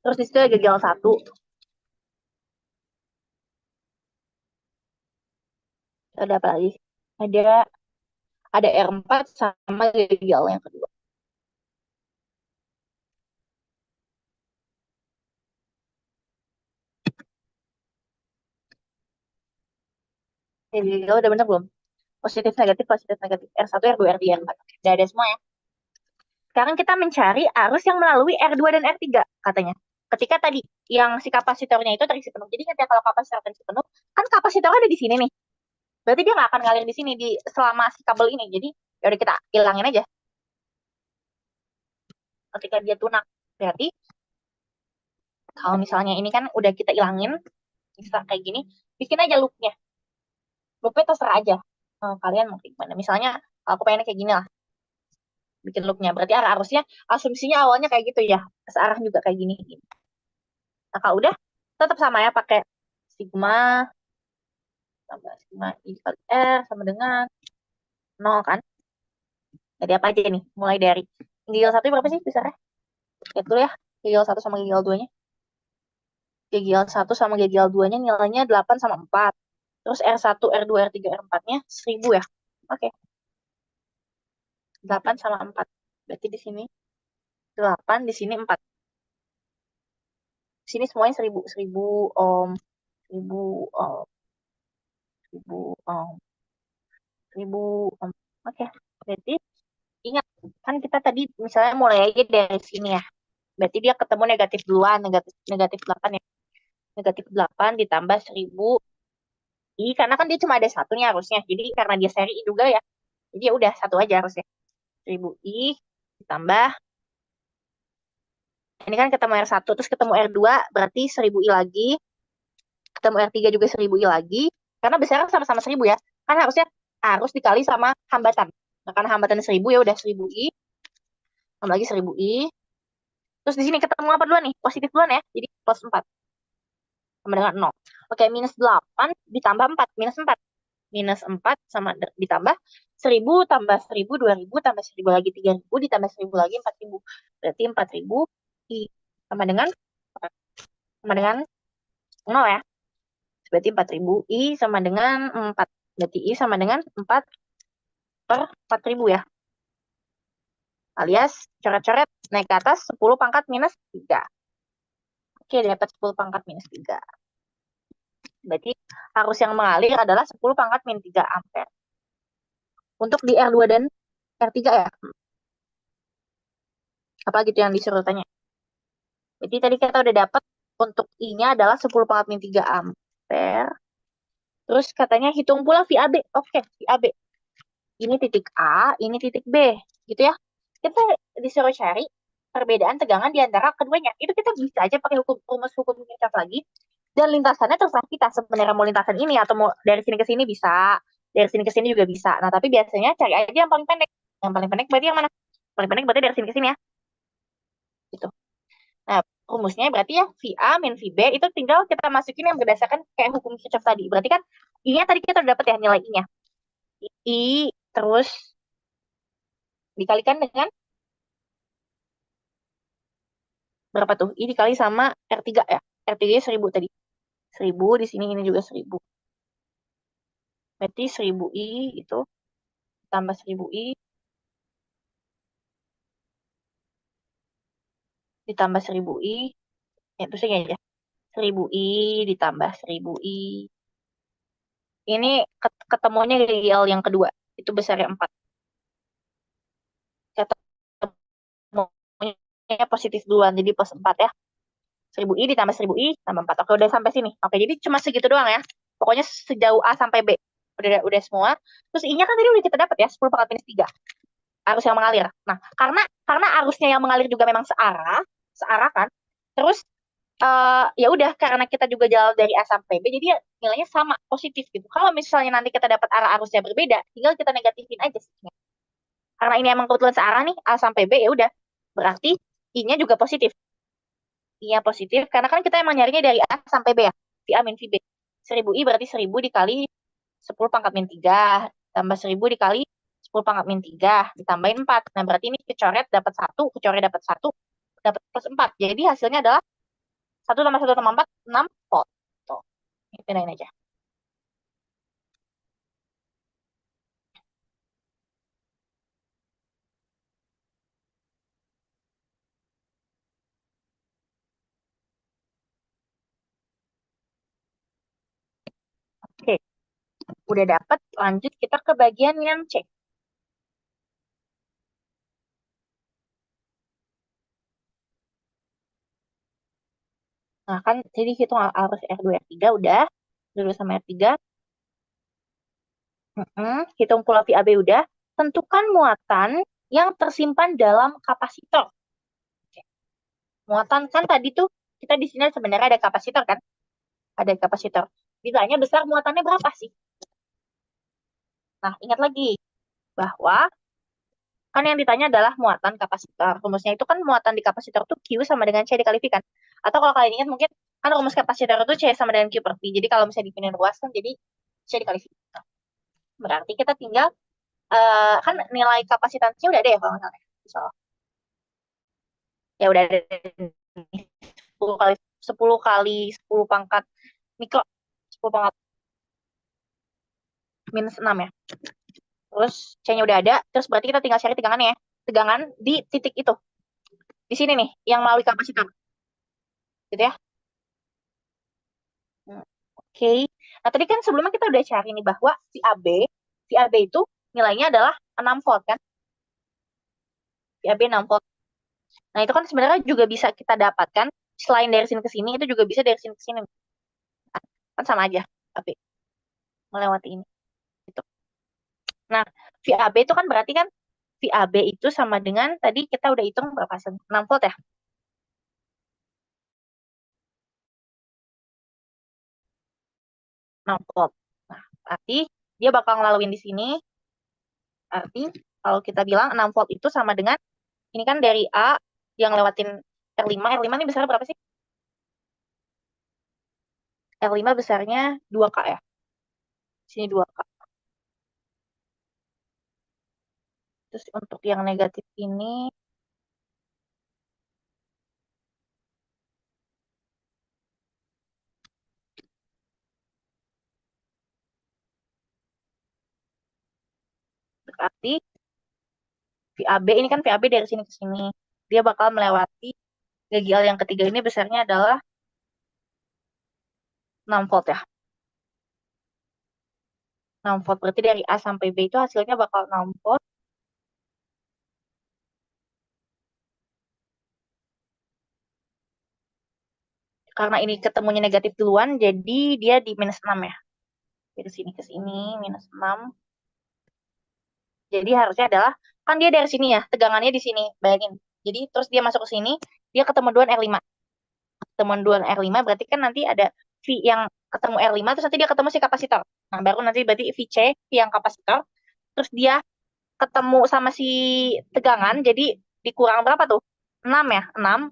Terus di situ ada gagal 1. Ada apa lagi? Ada ada R4 sama gagal yang kedua. Gagal udah bener belum? Positif, negatif, R1, R2, R3, R4. Udah ada semua ya. Sekarang kita mencari arus yang melalui R2 dan R3 katanya. Ketika tadi yang si kapasitornya itu terisi penuh. Jadi ketika kalau kapasitor terisi penuh, kan kapasitornya ada di sini nih. Berarti dia nggak akan ngalir di sini di selama si kabel ini. Jadi ya udah kita hilangin aja. Ketika dia tunak, berarti kalau misalnya ini kan udah kita hilangin, bisa kayak gini, bikin aja loopnya. Loopnya terserah aja. Kalian mau gimana? Misalnya aku pengen kayak gini lah, bikin loopnya. Berarti arah arusnya, asumsinya awalnya kayak gitu ya. Searah juga kayak gini. Nah kalau udah, tetap sama ya pakai sigma tambah sigma I kali R sama dengan 0 kan? Jadi apa aja nih? Mulai dari gigil 1 berapa sih besarnya? Lihat dulu ya. Gigil 1 sama gigil 2-nya. Gigil 1 sama gigil 2-nya nilainya 8 sama 4. Terus R1, R2, R3, R4-nya 1000 ya. Oke. 8 sama 4. Berarti di sini 8, di sini 4. Di sini semuanya 1000. 1000 ohm. 1000 ohm. 1000 ohm. 1000 ohm. Oke. Berarti ingat kan kita tadi misalnya mulai aja dari sini ya. Berarti dia ketemu negatif duluan, negatif negatif 8 ya. Negatif 8 ditambah 1000 I, karena kan dia cuma ada satunya harusnya. Jadi karena dia seri I juga ya. Jadi ya udah satu aja harusnya. 1000 I ditambah, ini kan ketemu R1 terus ketemu R2 berarti 1000 I lagi. Ketemu R3 juga 1000 I lagi. Karena besarnya sama-sama 1000 ya. Kan harusnya harus dikali sama hambatan. Nah, karena hambatan 1000 ya udah 1000 I. Tambah lagi 1000 I. Terus di sini ketemu apa duluan nih? Positif duluan ya. Jadi plus 4 sama dengan 0. Oke, minus 8 ditambah 4. Minus 4. Minus 4 sama ditambah 1000 tambah 1000, 2000 tambah 1000 lagi 3000 ditambah 1000 lagi 4000. Berarti 4000 I sama dengan sama dengan 0 ya. Berarti 4000 I sama dengan 4. Berarti I sama dengan 4 per 4000 ya. Alias coret-coret naik ke atas 10 pangkat minus 3. Oke, dapat 10 pangkat minus 3. Berarti arus yang mengalir adalah 10 pangkat min 3 ampere. Untuk di R2 dan R3 ya. Apa gitu yang disuruh tanya. Jadi tadi kita udah dapat untuk I-nya adalah 10 pangkat min 3 ampere. Terus katanya hitung pula VAB. Oke, VAB. Ini titik A, ini titik B. Gitu ya. Kita disuruh cari perbedaan tegangan di antara keduanya. Itu kita bisa aja pakai rumus hukum Kirchhoff lagi. Dan lintasannya terserah kita. Sebenarnya mau lintasan ini atau mau dari sini ke sini bisa. Dari sini ke sini juga bisa. Nah, tapi biasanya cari aja yang paling pendek. Yang paling pendek berarti yang mana? Paling pendek berarti dari sini ke sini ya. Gitu. Nah, rumusnya berarti ya VA min VB itu tinggal kita masukin yang berdasarkan kayak hukum Kirchhoff tadi. Berarti kan I-nya tadi kita udah dapat ya nilai I-nya. I terus dikalikan dengan berapa tuh? I dikali sama R3 ya. R3 1000 tadi. 1000 di sini ini juga 1000. Berarti 1000 I itu tambah 1000 I ditambah 1000 I. Ya, itu saja aja. 1000 I ditambah 1000 I. Ini ketemunya dari L yang kedua. Itu besarnya 4. Ketemunya positif duluan. Jadi plus 4 ya. 1000 I ditambah 1000 I tambah 4. Oke, udah sampai sini. Oke, jadi cuma segitu doang ya. Pokoknya sejauh A sampai B. Udah semua. Terus I-nya kan tadi udah kita dapat ya. 10 pangkat minus 3. Arus yang mengalir. Nah, karena arusnya yang mengalir juga memang searah kan. Terus ya udah karena kita juga jalan dari A sampai B, jadi ya nilainya sama positif gitu. Kalau misalnya nanti kita dapat arah arusnya berbeda, tinggal kita negatifin aja sih. Karena ini emang kebetulan searah nih A sampai B, ya udah berarti I-nya juga positif. I-nya positif karena kan kita emang nyarinya dari A sampai B ya. VA min VB. 1000 I berarti 1000 dikali 10 pangkat min 3 tambah 1000 dikali 10 pangkat min 3 ditambahin 4. Nah, berarti ini kecoret dapat 1, kecoret dapat 1, dapat plus 4. Jadi hasilnya adalah 1 tambah 1 tambah 4, 6 volt. Tuh, ini pindahin aja. Oke, udah dapat. Lanjut kita ke bagian yang C. Nah, kan jadi hitung arus R2, R3 udah. Dulu sama R3. Hitung pula VAB udah. Tentukan muatan yang tersimpan dalam kapasitor. Oke. Muatan kan tadi tuh kita di sini sebenarnya ada kapasitor kan? Ada kapasitor. Ditanya besar muatannya berapa sih? Nah, ingat lagi bahwa kan yang ditanya adalah muatan kapasitor. Rumusnya itu kan muatan di kapasitor tuh Q sama dengan C dikali V kan? Atau kalau kalian ingat mungkin kan rumus kapasitor itu C sama dengan Q per V. Jadi kalau misalnya dipindahin ruas kan jadi C dikali V. Berarti kita tinggal kan nilai kapasitansinya udah ada ya kalau nggak salah. So, ya udah ada 10 kali 10 kali 10 pangkat mikro 10 pangkat minus 6 ya. Terus C-nya udah ada, terus berarti kita tinggal cari tegangannya ya. Tegangan di titik itu. Di sini nih, yang melalui kapasitor. Gitu ya. Oke. Nah, tadi kan sebelumnya kita udah cari nih bahwa VAB itu nilainya adalah 6 volt kan? VAB 6 volt. Nah, itu kan sebenarnya juga bisa kita dapatkan selain dari sini ke sini, itu juga bisa dari sini ke sini. Kan sama aja, tapi melewati ini. Gitu. Nah, VAB itu kan berarti kan VAB itu sama dengan tadi kita udah hitung berapa? 6 volt ya? 6 volt. Nah, berarti dia bakal ngelaluin di sini. Berarti kalau kita bilang 6 volt itu sama dengan, ini kan dari A yang lewatin R5. R5 ini besar berapa sih? R5 besarnya 2K ya. Sini 2K. Terus untuk yang negatif ini, berarti VAB ini kan VAB dari sini ke sini. Dia bakal melewati gagial yang ketiga ini besarnya adalah 6 volt ya. 6 volt berarti dari A sampai B itu hasilnya bakal 6 volt. Karena ini ketemunya negatif duluan, jadi dia di minus 6 ya. Dari sini ke sini, minus 6. Jadi harusnya adalah, kan dia dari sini ya, tegangannya di sini, bayangin. Jadi terus dia masuk ke sini, dia ketemuan R5. Ketemuan R5 berarti kan nanti ada V yang ketemu R5, terus nanti dia ketemu si kapasitor. Nah, baru nanti berarti VC, V yang kapasitor. Terus dia ketemu sama si tegangan, jadi dikurang berapa tuh? 6 ya, 6.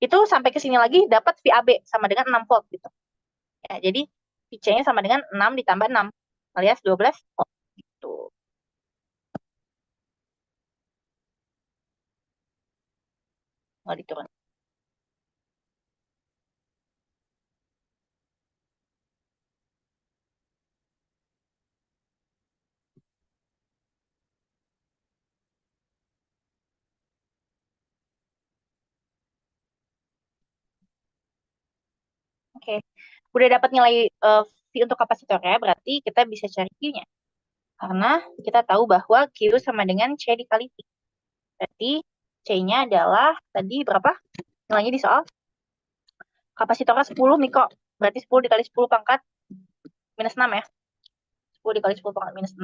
Itu sampai ke sini lagi dapat VAB sama dengan 6 volt gitu. Ya, jadi VC-nya sama dengan 6 ditambah 6 alias 12 volt gitu. Nggak diturun. Oke. Udah dapat nilai V untuk kapasitornya, berarti kita bisa cari Q-nya. Karena kita tahu bahwa Q sama dengan C dikali V. Berarti C-nya adalah tadi berapa? Nilainya di soal. Kapasitornya 10 mikro. Berarti 10 dikali 10 pangkat minus 6 ya. 10 dikali 10 pangkat minus 6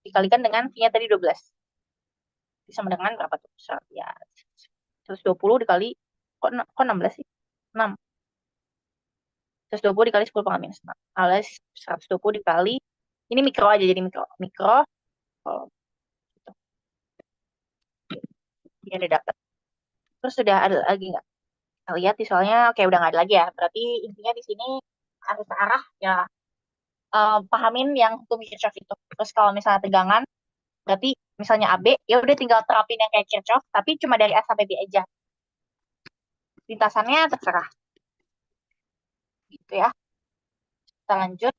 dikalikan dengan V-nya tadi 12. Sama dengan berapa tuh? Ya, 120 dikali, kok 16 sih? 6. 120 dikali 10 pangkat minus 6. Alias 120 dikali, ini mikro aja jadi mikro. Mikro, oh, gitu. Ini udah dapat. Terus sudah ada lagi nggak? Kita lihat di soalnya, oke udah nggak ada lagi ya. Berarti intinya di sini arah ke arah ya, pahamin yang hukum Kirchhoff itu. Terus kalau misalnya tegangan, berarti misalnya AB, ya udah tinggal terapin yang kayak Kirchhoff, tapi cuma dari A sampai B aja. Lintasannya terserah. Gitu ya. Kita lanjut.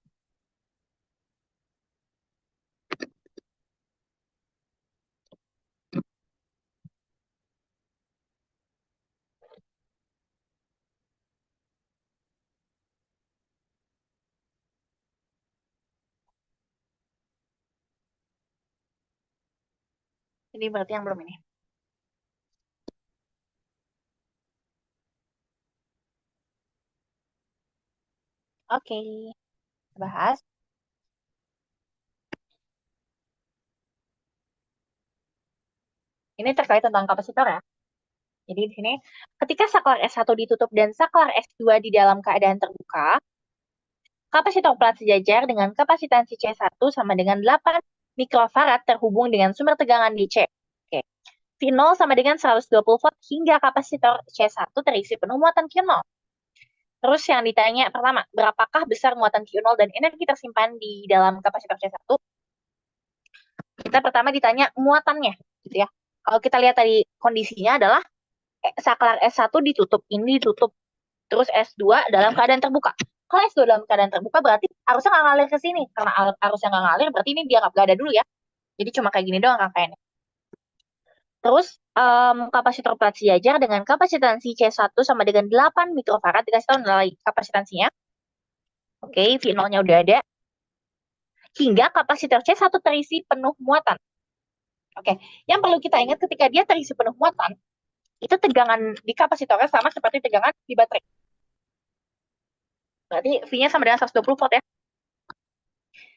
Jadi berarti yang belum ini. Oke, bahas. Ini terkait tentang kapasitor ya. Jadi di sini, ketika saklar S1 ditutup dan saklar S2 di dalam keadaan terbuka, kapasitor plat sejajar dengan kapasitansi C1 sama dengan 8 mikrofarad terhubung dengan sumber tegangan DC. Oke. V0 sama dengan 120 volt hingga kapasitor C1 terisi penuh muatan Q0. Terus yang ditanya pertama, berapakah besar muatan Q0 dan energi tersimpan di dalam kapasitor C1? Kita pertama ditanya muatannya, gitu ya. Kalau kita lihat tadi kondisinya adalah saklar S1 ditutup, ini ditutup. Terus S2 dalam keadaan terbuka. Kalau S2 dalam keadaan terbuka berarti arusnya nggak ngalir ke sini. Karena arusnya nggak ngalir berarti ini dia nggak ada dulu ya. Jadi cuma kayak gini doang rangkaiannya. Terus kapasitor plat sejajar dengan kapasitansi C1 sama dengan 8 mikrofarad. Dikasih tahu nilai kapasitansinya. Oke, V0-nya udah ada. Hingga kapasitor C1 terisi penuh muatan. Oke, yang perlu kita ingat ketika dia terisi penuh muatan, itu tegangan di kapasitornya sama seperti tegangan di baterai. Berarti V-nya sama dengan 120 volt ya.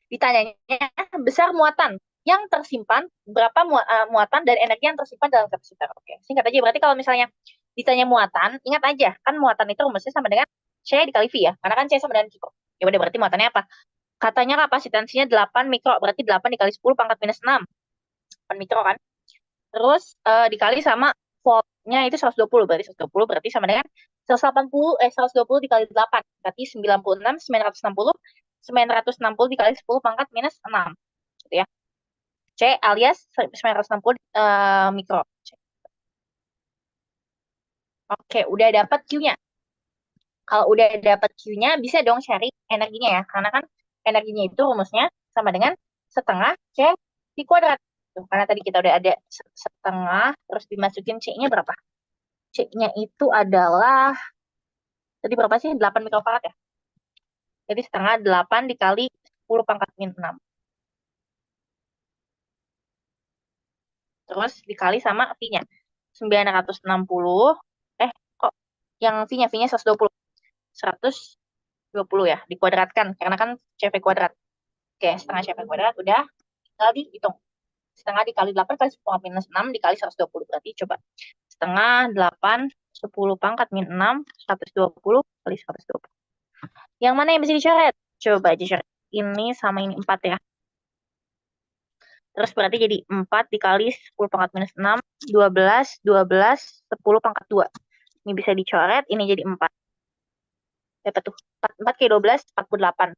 Ditanyanya besar muatan yang tersimpan, berapa muatan dan energi yang tersimpan dalam kapasitor. Oke, singkat aja. Berarti kalau misalnya ditanya muatan, ingat aja, kan muatan itu rumusnya sama dengan C dikali V ya. Karena kan C sama dengan Q. Ya udah, berarti muatannya apa? Katanya kapasitansinya 8 mikro, berarti 8 dikali 10 pangkat minus 6. 8 mikro kan? Terus dikali sama voltnya itu 120, berarti 120 berarti sama dengan 120 dikali 8, berarti 96, 960, 960 dikali 10 pangkat minus 6. Gitu ya. C alias 960 mikro. Oke, udah dapat Q-nya. Kalau udah dapat Q-nya, bisa dong cari energinya ya. Karena kan energinya itu rumusnya sama dengan setengah C di kuadrat. Tuh, karena tadi kita udah ada setengah, terus dimasukin C-nya berapa? C-nya itu adalah, tadi berapa sih? 8 mikrofarad ya? Jadi setengah 8 dikali 10 pangkat min 6. Terus dikali sama V-nya. 960. Kok yang V-nya 120. 120 ya, dikuadratkan. Karena kan CV kuadrat. Oke, setengah CV kuadrat udah. Tinggal dihitung. Setengah dikali 8 kali 10 pangkat minus 6 dikali 120. Berarti coba. Setengah 8, 10 pangkat min 6, 120 kali 120. Yang mana yang bisa dicoret? Coba aja coret. Ini sama ini 4 ya. Terus berarti jadi 4 dikali 10 pangkat minus 6, 12, 12, 10 pangkat 2. Ini bisa dicoret, ini jadi 4. Dapat tuh. 4 kali 12, 48.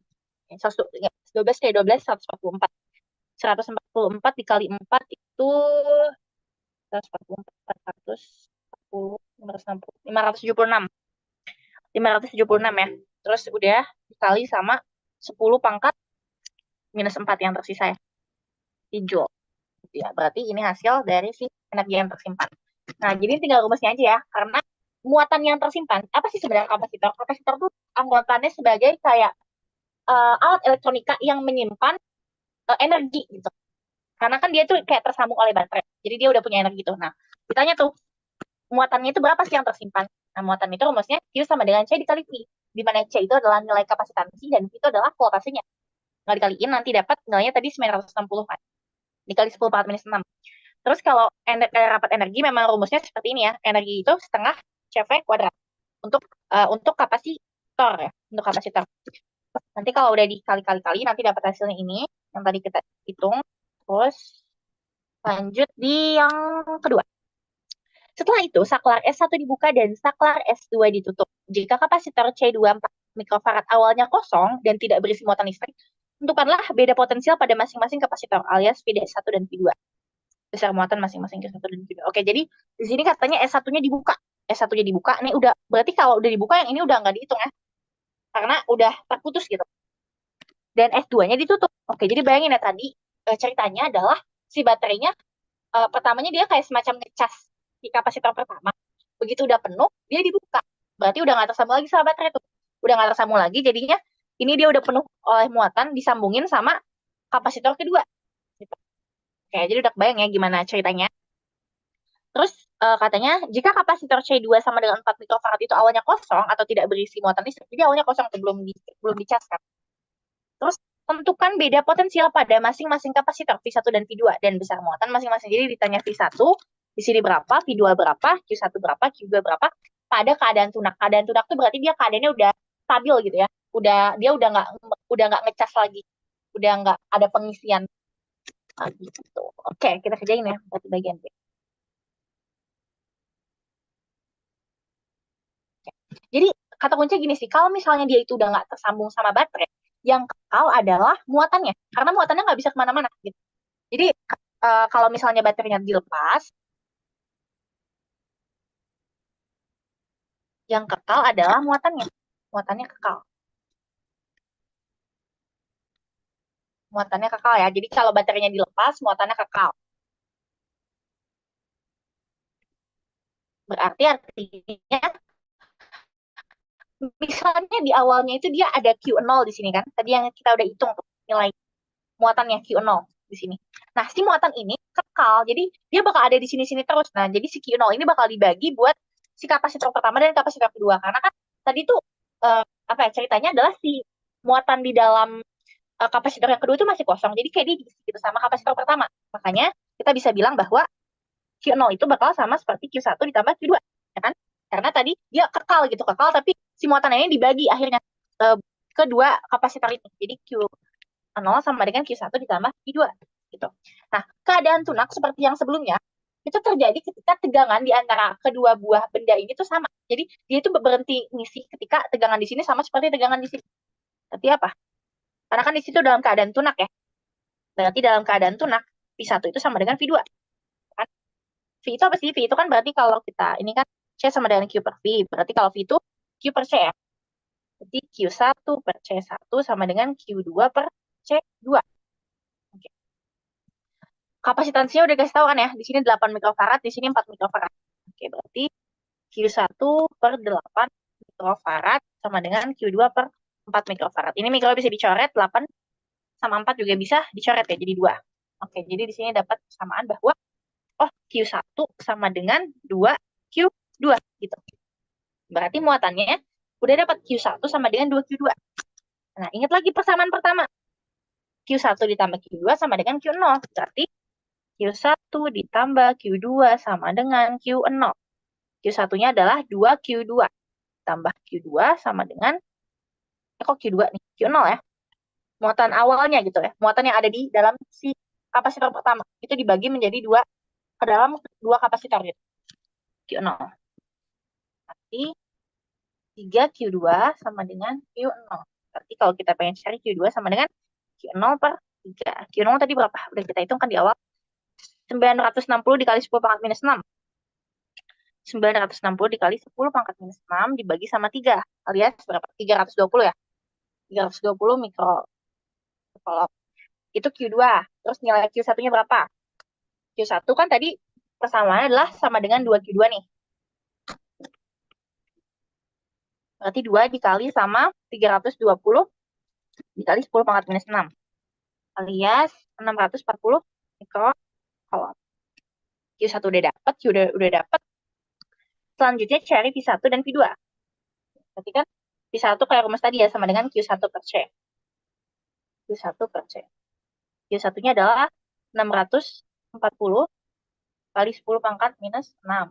12 kali 12, 144. 144 dikali 4 itu 144, 440, 560, 576. 576 ya. Terus udah dikali sama 10 pangkat minus 4 yang tersisa ya. Di joule. Gitu ya. Berarti ini hasil dari si energi yang tersimpan. Nah, jadi tinggal rumusnya aja ya. Karena muatan yang tersimpan, apa sih sebenarnya kapasitor? Kapasitor tuh anggapannya sebagai kayak alat elektronika yang menyimpan energi gitu. Karena kan dia tuh kayak tersambung oleh baterai. Jadi dia udah punya energi tuh. Nah, ditanya tuh, muatannya itu berapa sih yang tersimpan? Nah, muatan itu rumusnya Q sama dengan C dikali V. Di mana C itu adalah nilai kapasitansi dan V itu adalah voltasenya. Nggak dikaliin nanti dapat nilainya tadi 960 kan. Dikali 10 pangkat minus 6. Terus kalau rapat energi memang rumusnya seperti ini ya. Energi itu setengah CV kuadrat. Untuk kapasitor ya. Untuk kapasitor. Nanti kalau udah dikali-kali-kali nanti dapat hasilnya ini. Yang tadi kita hitung. Terus lanjut di yang kedua. Setelah itu, saklar S1 dibuka dan saklar S2 ditutup. Jika kapasitor C2 4 mikrofarad awalnya kosong dan tidak berisi muatan listrik, tentukanlah beda potensial pada masing-masing kapasitor alias VD1 dan V2. Besar muatan masing-masing ke 1 dan V2. Oke, jadi di sini katanya S1-nya dibuka. S1-nya dibuka, nih udah, berarti kalau udah dibuka yang ini udah nggak dihitung ya. Karena udah terputus gitu. Dan S2-nya ditutup. Oke, jadi bayangin ya tadi ceritanya adalah si baterainya pertamanya dia kayak semacam ngecas di kapasitor pertama. Begitu udah penuh, dia dibuka. Berarti udah nggak tersambung lagi sama baterai tuh. Udah nggak tersambung lagi, jadinya ini dia udah penuh oleh muatan, disambungin sama kapasitor kedua. Gitu. Oke, jadi udah bayang ya gimana ceritanya. Terus katanya, jika kapasitor C2 sama dengan 4 mikrofarad itu awalnya kosong atau tidak berisi muatan listrik, jadi awalnya kosong atau belum dicas kan. Terus tentukan beda potensial pada masing-masing kapasitor V1 dan V2 dan besar muatan masing-masing. Jadi ditanya V1 di sini berapa, V2 berapa, Q1 berapa, Q2 berapa pada keadaan tunak. Keadaan tunak itu berarti dia keadaannya udah stabil gitu ya. Dia udah nggak ngecas lagi. Udah nggak ada pengisian lagi gitu. Oke, kita kerjain ya berarti bagian B. Jadi kata kunci gini sih, kalau misalnya dia itu udah nggak tersambung sama baterai, yang kekal adalah muatannya. Karena muatannya nggak bisa kemana-mana gitu. Jadi kalau misalnya baterainya dilepas, yang kekal adalah muatannya. Muatannya kekal. Muatannya kekal ya. Jadi kalau baterainya dilepas, muatannya kekal. Berarti artinya misalnya di awalnya itu dia ada Q0 di sini kan. Tadi yang kita udah hitung tuh nilai muatannya Q0 di sini. Nah, si muatan ini kekal kekal. Jadi dia bakal ada di sini-sini terus. Nah, jadi si Q0 ini bakal dibagi buat si kapasitor pertama dan kapasitor kedua. Karena kan tadi tuh apa ya ceritanya adalah si muatan di dalam kapasitor yang kedua itu masih kosong. Jadi kayak diisi gitu sama kapasitor pertama. Makanya kita bisa bilang bahwa Q0 itu bakal sama seperti Q1 ditambah Q2, ya kan? Karena tadi dia kekal gitu, kekal tapi si muatan ini dibagi akhirnya kedua kapasitor ini. Jadi Q0 sama dengan Q1 ditambah Q2 gitu. Nah, keadaan tunak seperti yang sebelumnya itu terjadi ketika tegangan di antara kedua buah benda ini tuh sama. Jadi dia itu berhenti ngisi ketika tegangan di sini sama seperti tegangan di sini. Tapi apa? Karena kan di situ dalam keadaan tunak ya. Berarti dalam keadaan tunak V1 itu sama dengan V2. Kan? V itu apa sih? V itu kan berarti kalau kita ini kan C sama dengan Q per V. Berarti kalau V itu Q per C ya. Jadi Q1 per C1 sama dengan Q2 per C2. Oke. Kapasitansinya udah kasih tahu kan ya. Di sini 8 mikrofarad, di sini 4 mikrofarad. Oke, berarti Q1 per 8 mikrofarad sama dengan Q2 per 4 mikrofarad. Ini mikro bisa dicoret, 8 sama 4 juga bisa dicoret ya, jadi 2. Oke, jadi di sini dapat persamaan bahwa oh Q1 sama dengan 2Q2 gitu. Berarti muatannya udah dapat Q1 sama dengan 2Q2. Nah, ingat lagi persamaan pertama. Q1 ditambah Q2 sama dengan Q0. Berarti Q1 ditambah Q2 sama dengan Q0. Q1-nya adalah 2Q2. Tambah Q2 sama dengan, kok Q2 nih? Q0 ya. Muatan awalnya gitu ya. Muatan yang ada di dalam si kapasitor pertama. Itu dibagi menjadi dua, ke dalam dua kapasitor gitu. Q0. Berarti 3Q2 sama dengan Q0. Berarti kalau kita pengen cari Q2 sama dengan Q0 per 3. Q0 tadi berapa? Udah kita hitung kan di awal. 960 dikali 10 pangkat minus 6. 960 dikali 10 pangkat minus 6 dibagi sama 3. Alias berapa? 320 ya? 320 mikrocoulomb. Itu Q2. Terus nilai Q1-nya berapa? Q1 kan tadi persamaannya adalah sama dengan 2Q2 nih. Berarti 2 dikali sama 320 dikali 10 pangkat minus 6. Alias 640 mikrocoulomb. Q1 udah dapat, Q udah dapat. Selanjutnya cari V1 dan V2. Berarti kan V1 kayak rumus tadi ya sama dengan Q1 per C. Q1 per C. Q1-nya adalah 640 kali 10 pangkat minus 6.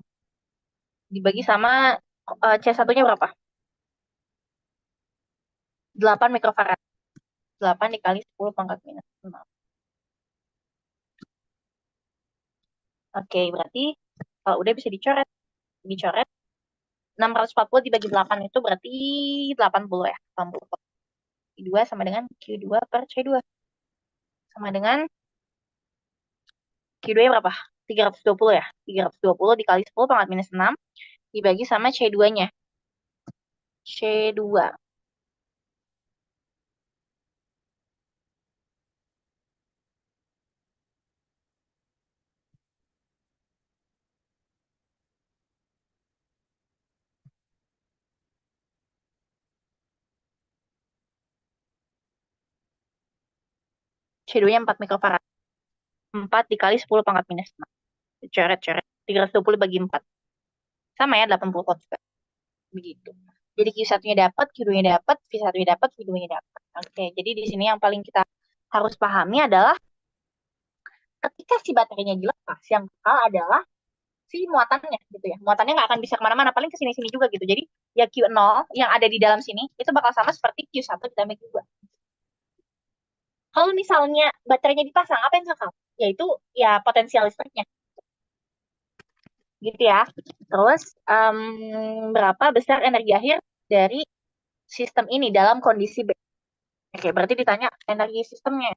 Dibagi sama C1-nya berapa? 8 mikrofarad. 8 dikali 10 pangkat minus 6. Oke, berarti kalau udah bisa dicoret. Dicoret. 640 dibagi 8 itu berarti 80 ya. 80. Q2 sama dengan Q2 per C2. Sama dengan Q2-nya berapa? 320 ya. 320 dikali 10 pangkat minus 6 dibagi sama C2-nya. C2. C2-nya 4 mikrofarad. 4 dikali 10 pangkat minus 6. Coret-coret. 320 bagi 4. Sama ya, 80 volt juga. Begitu. Jadi Q1-nya dapat, Q2-nya dapat, V1-nya dapat, V2-nya dapat. Oke, jadi di sini yang paling kita harus pahami adalah ketika si baterainya dilepas, yang kekal adalah si muatannya gitu ya. Muatannya nggak akan bisa kemana-mana, paling ke sini-sini juga gitu. Jadi ya Q0 yang ada di dalam sini itu bakal sama seperti Q1 ditambah Q2. Kalau misalnya baterainya dipasang, apa yang kekal? Yaitu ya potensial listriknya gitu ya. Terus berapa besar energi akhir dari sistem ini dalam kondisi B? Oke, berarti ditanya energi sistemnya.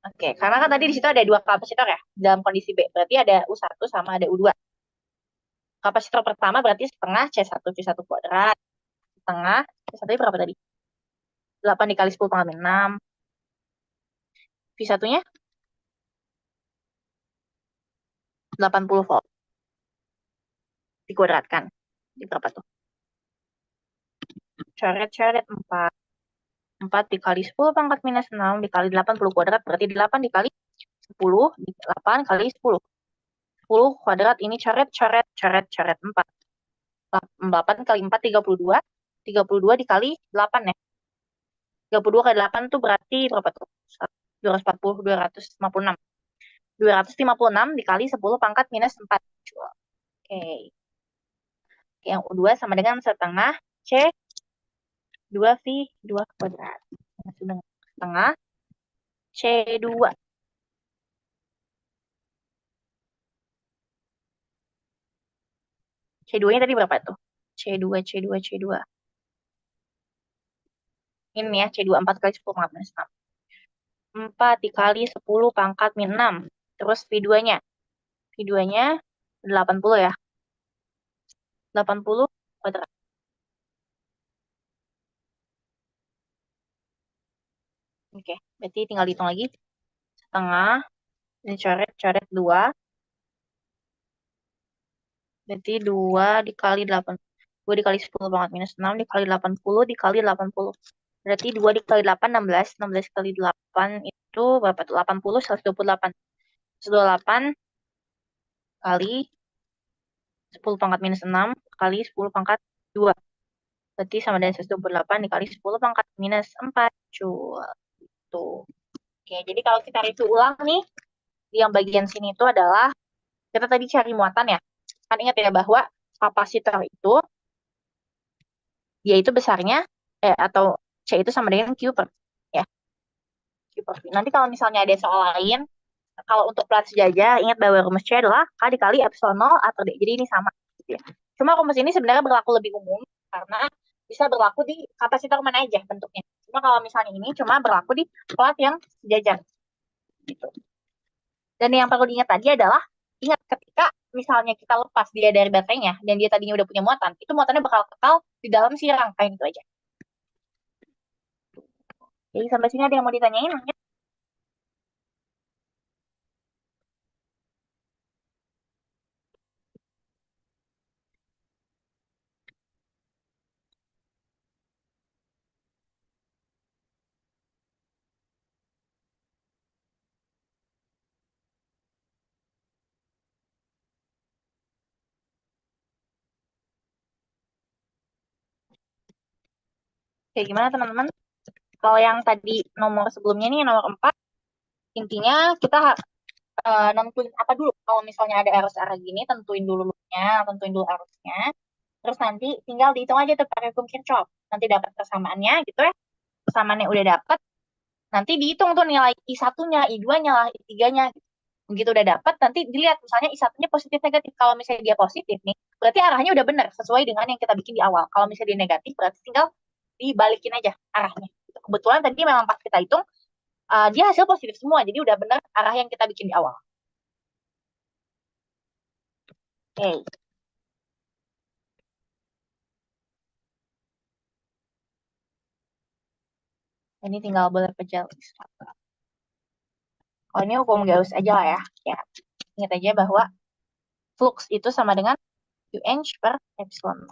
Oke, karena kan tadi di situ ada dua kapasitor ya dalam kondisi B. Berarti ada U1 sama ada U2. Kapasitor pertama berarti setengah C1 C1 kuadrat. Setengah C1 berapa tadi? 8 dikali 10 pangkat 6. V1-nya 80 volt. Dikuadratkan. Di berapa tuh? Coret-coret 4. 4 dikali 10 pangkat minus 6 dikali 80 kuadrat, berarti 8 dikali 10, 8 kali 10. 10 kuadrat ini coret, coret, coret, coret 4. 8 kali 4, 32. 32 dikali 8 ya. 32 kali 8 tuh berarti berapa tuh? 240, 256. 256 dikali 10 pangkat minus 4. Oke. Yang U2 sama dengan setengah C 2V 2 kuadrat. Setengah C2. C2-nya tadi berapa tuh? C2, C2, C2. Ini ya, C2 4 kali 10 pangkat minus 6. 4 dikali 10 pangkat min 6. Terus V2-nya. V2-nya 80 ya. 80 kuadrat. Oke, berarti tinggal hitung lagi. Setengah, ini coret-coret 2. Berarti 2 dikali 8. 2 dikali 10 pangkat minus 6 dikali 80 dikali 80. Berarti 2 dikali 8, 16. 16 kali 8 itu berapa tuh? 80, 128. 128 kali 10 pangkat minus 6 kali 10 pangkat 2. Berarti sama dengan 128 dikali 10 pangkat minus 4. Cul. Tuh. Oke, jadi kalau kita review ulang nih, yang bagian sini itu adalah, kita tadi cari muatan ya. Kan ingat ya bahwa kapasitor itu, yaitu besarnya, atau C itu sama dengan Q per, ya, Q per V. Nanti kalau misalnya ada soal lain, kalau untuk plat sejajar, ingat bahwa rumus C adalah K dikali epsilon 0 atau D. Jadi ini sama. Gitu ya. Cuma rumus ini sebenarnya berlaku lebih umum, karena bisa berlaku di kapasitor mana aja bentuknya. Cuma kalau misalnya ini cuma berlaku di plat yang sejajar. Gitu. Dan yang perlu diingat tadi adalah, ingat ketika misalnya kita lepas dia dari baterainya, dan dia tadinya udah punya muatan, itu muatannya bakal kekal di dalam si rangkaian itu aja. Jadi sampai sini ada yang mau ditanyain? Kayak gimana teman-teman? Kalau yang tadi nomor sebelumnya nih, nomor 4, intinya kita nentuin apa dulu. Kalau misalnya ada arus arah gini, tentuin dulu loopnya, tentuin dulu arusnya. Terus nanti tinggal dihitung aja tuh pakai hukum Kirchhoff. Nanti dapat kesamaannya gitu ya. Kesamaannya udah dapat, nanti dihitung tuh nilai I1-nya, I2-nya lah, I3-nya. Begitu udah dapat, nanti dilihat misalnya I1-nya positif negatif. Kalau misalnya dia positif nih, berarti arahnya udah benar sesuai dengan yang kita bikin di awal. Kalau misalnya dia negatif, berarti tinggal dibalikin aja arahnya. Kebetulan tadi memang pas kita hitung, dia hasil positif semua, jadi udah benar arah yang kita bikin di awal. Oke, ini tinggal boleh pejal. Kalau ini hukum Gauss aja lah ya. Ya, ingat aja bahwa flux itu sama dengan UH per epsilon.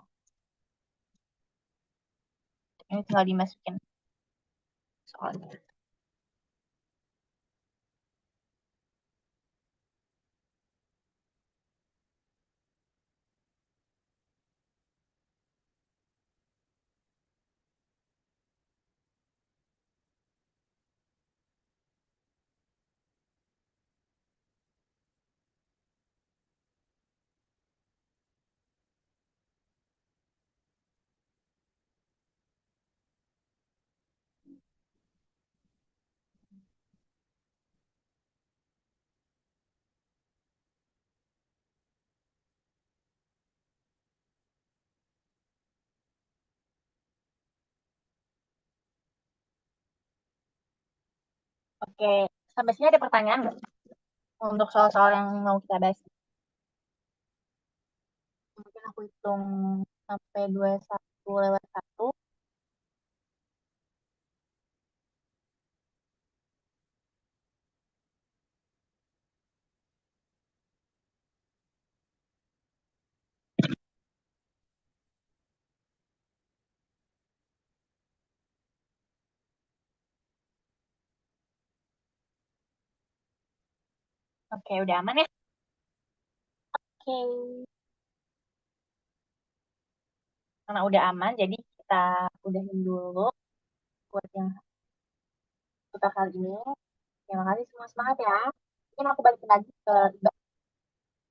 Ini tinggal dimasukin soalnya. Oke, sampai sini ada pertanyaan nggak? Untuk soal-soal yang mau kita bahas. Mungkin aku hitung sampai 21 lewat 1. Oke, udah aman ya? Oke. Karena udah aman, jadi kita udahin dulu buat yang kita kali ini. Terima kasih semua, semangat ya. Mungkin aku balik lagi ke Mbak.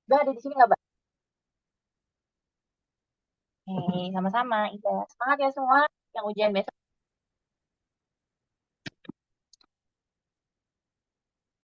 Mbak ada di sini nggak, Mbak? Oke, sama-sama. Ida. Semangat ya semua yang ujian besok.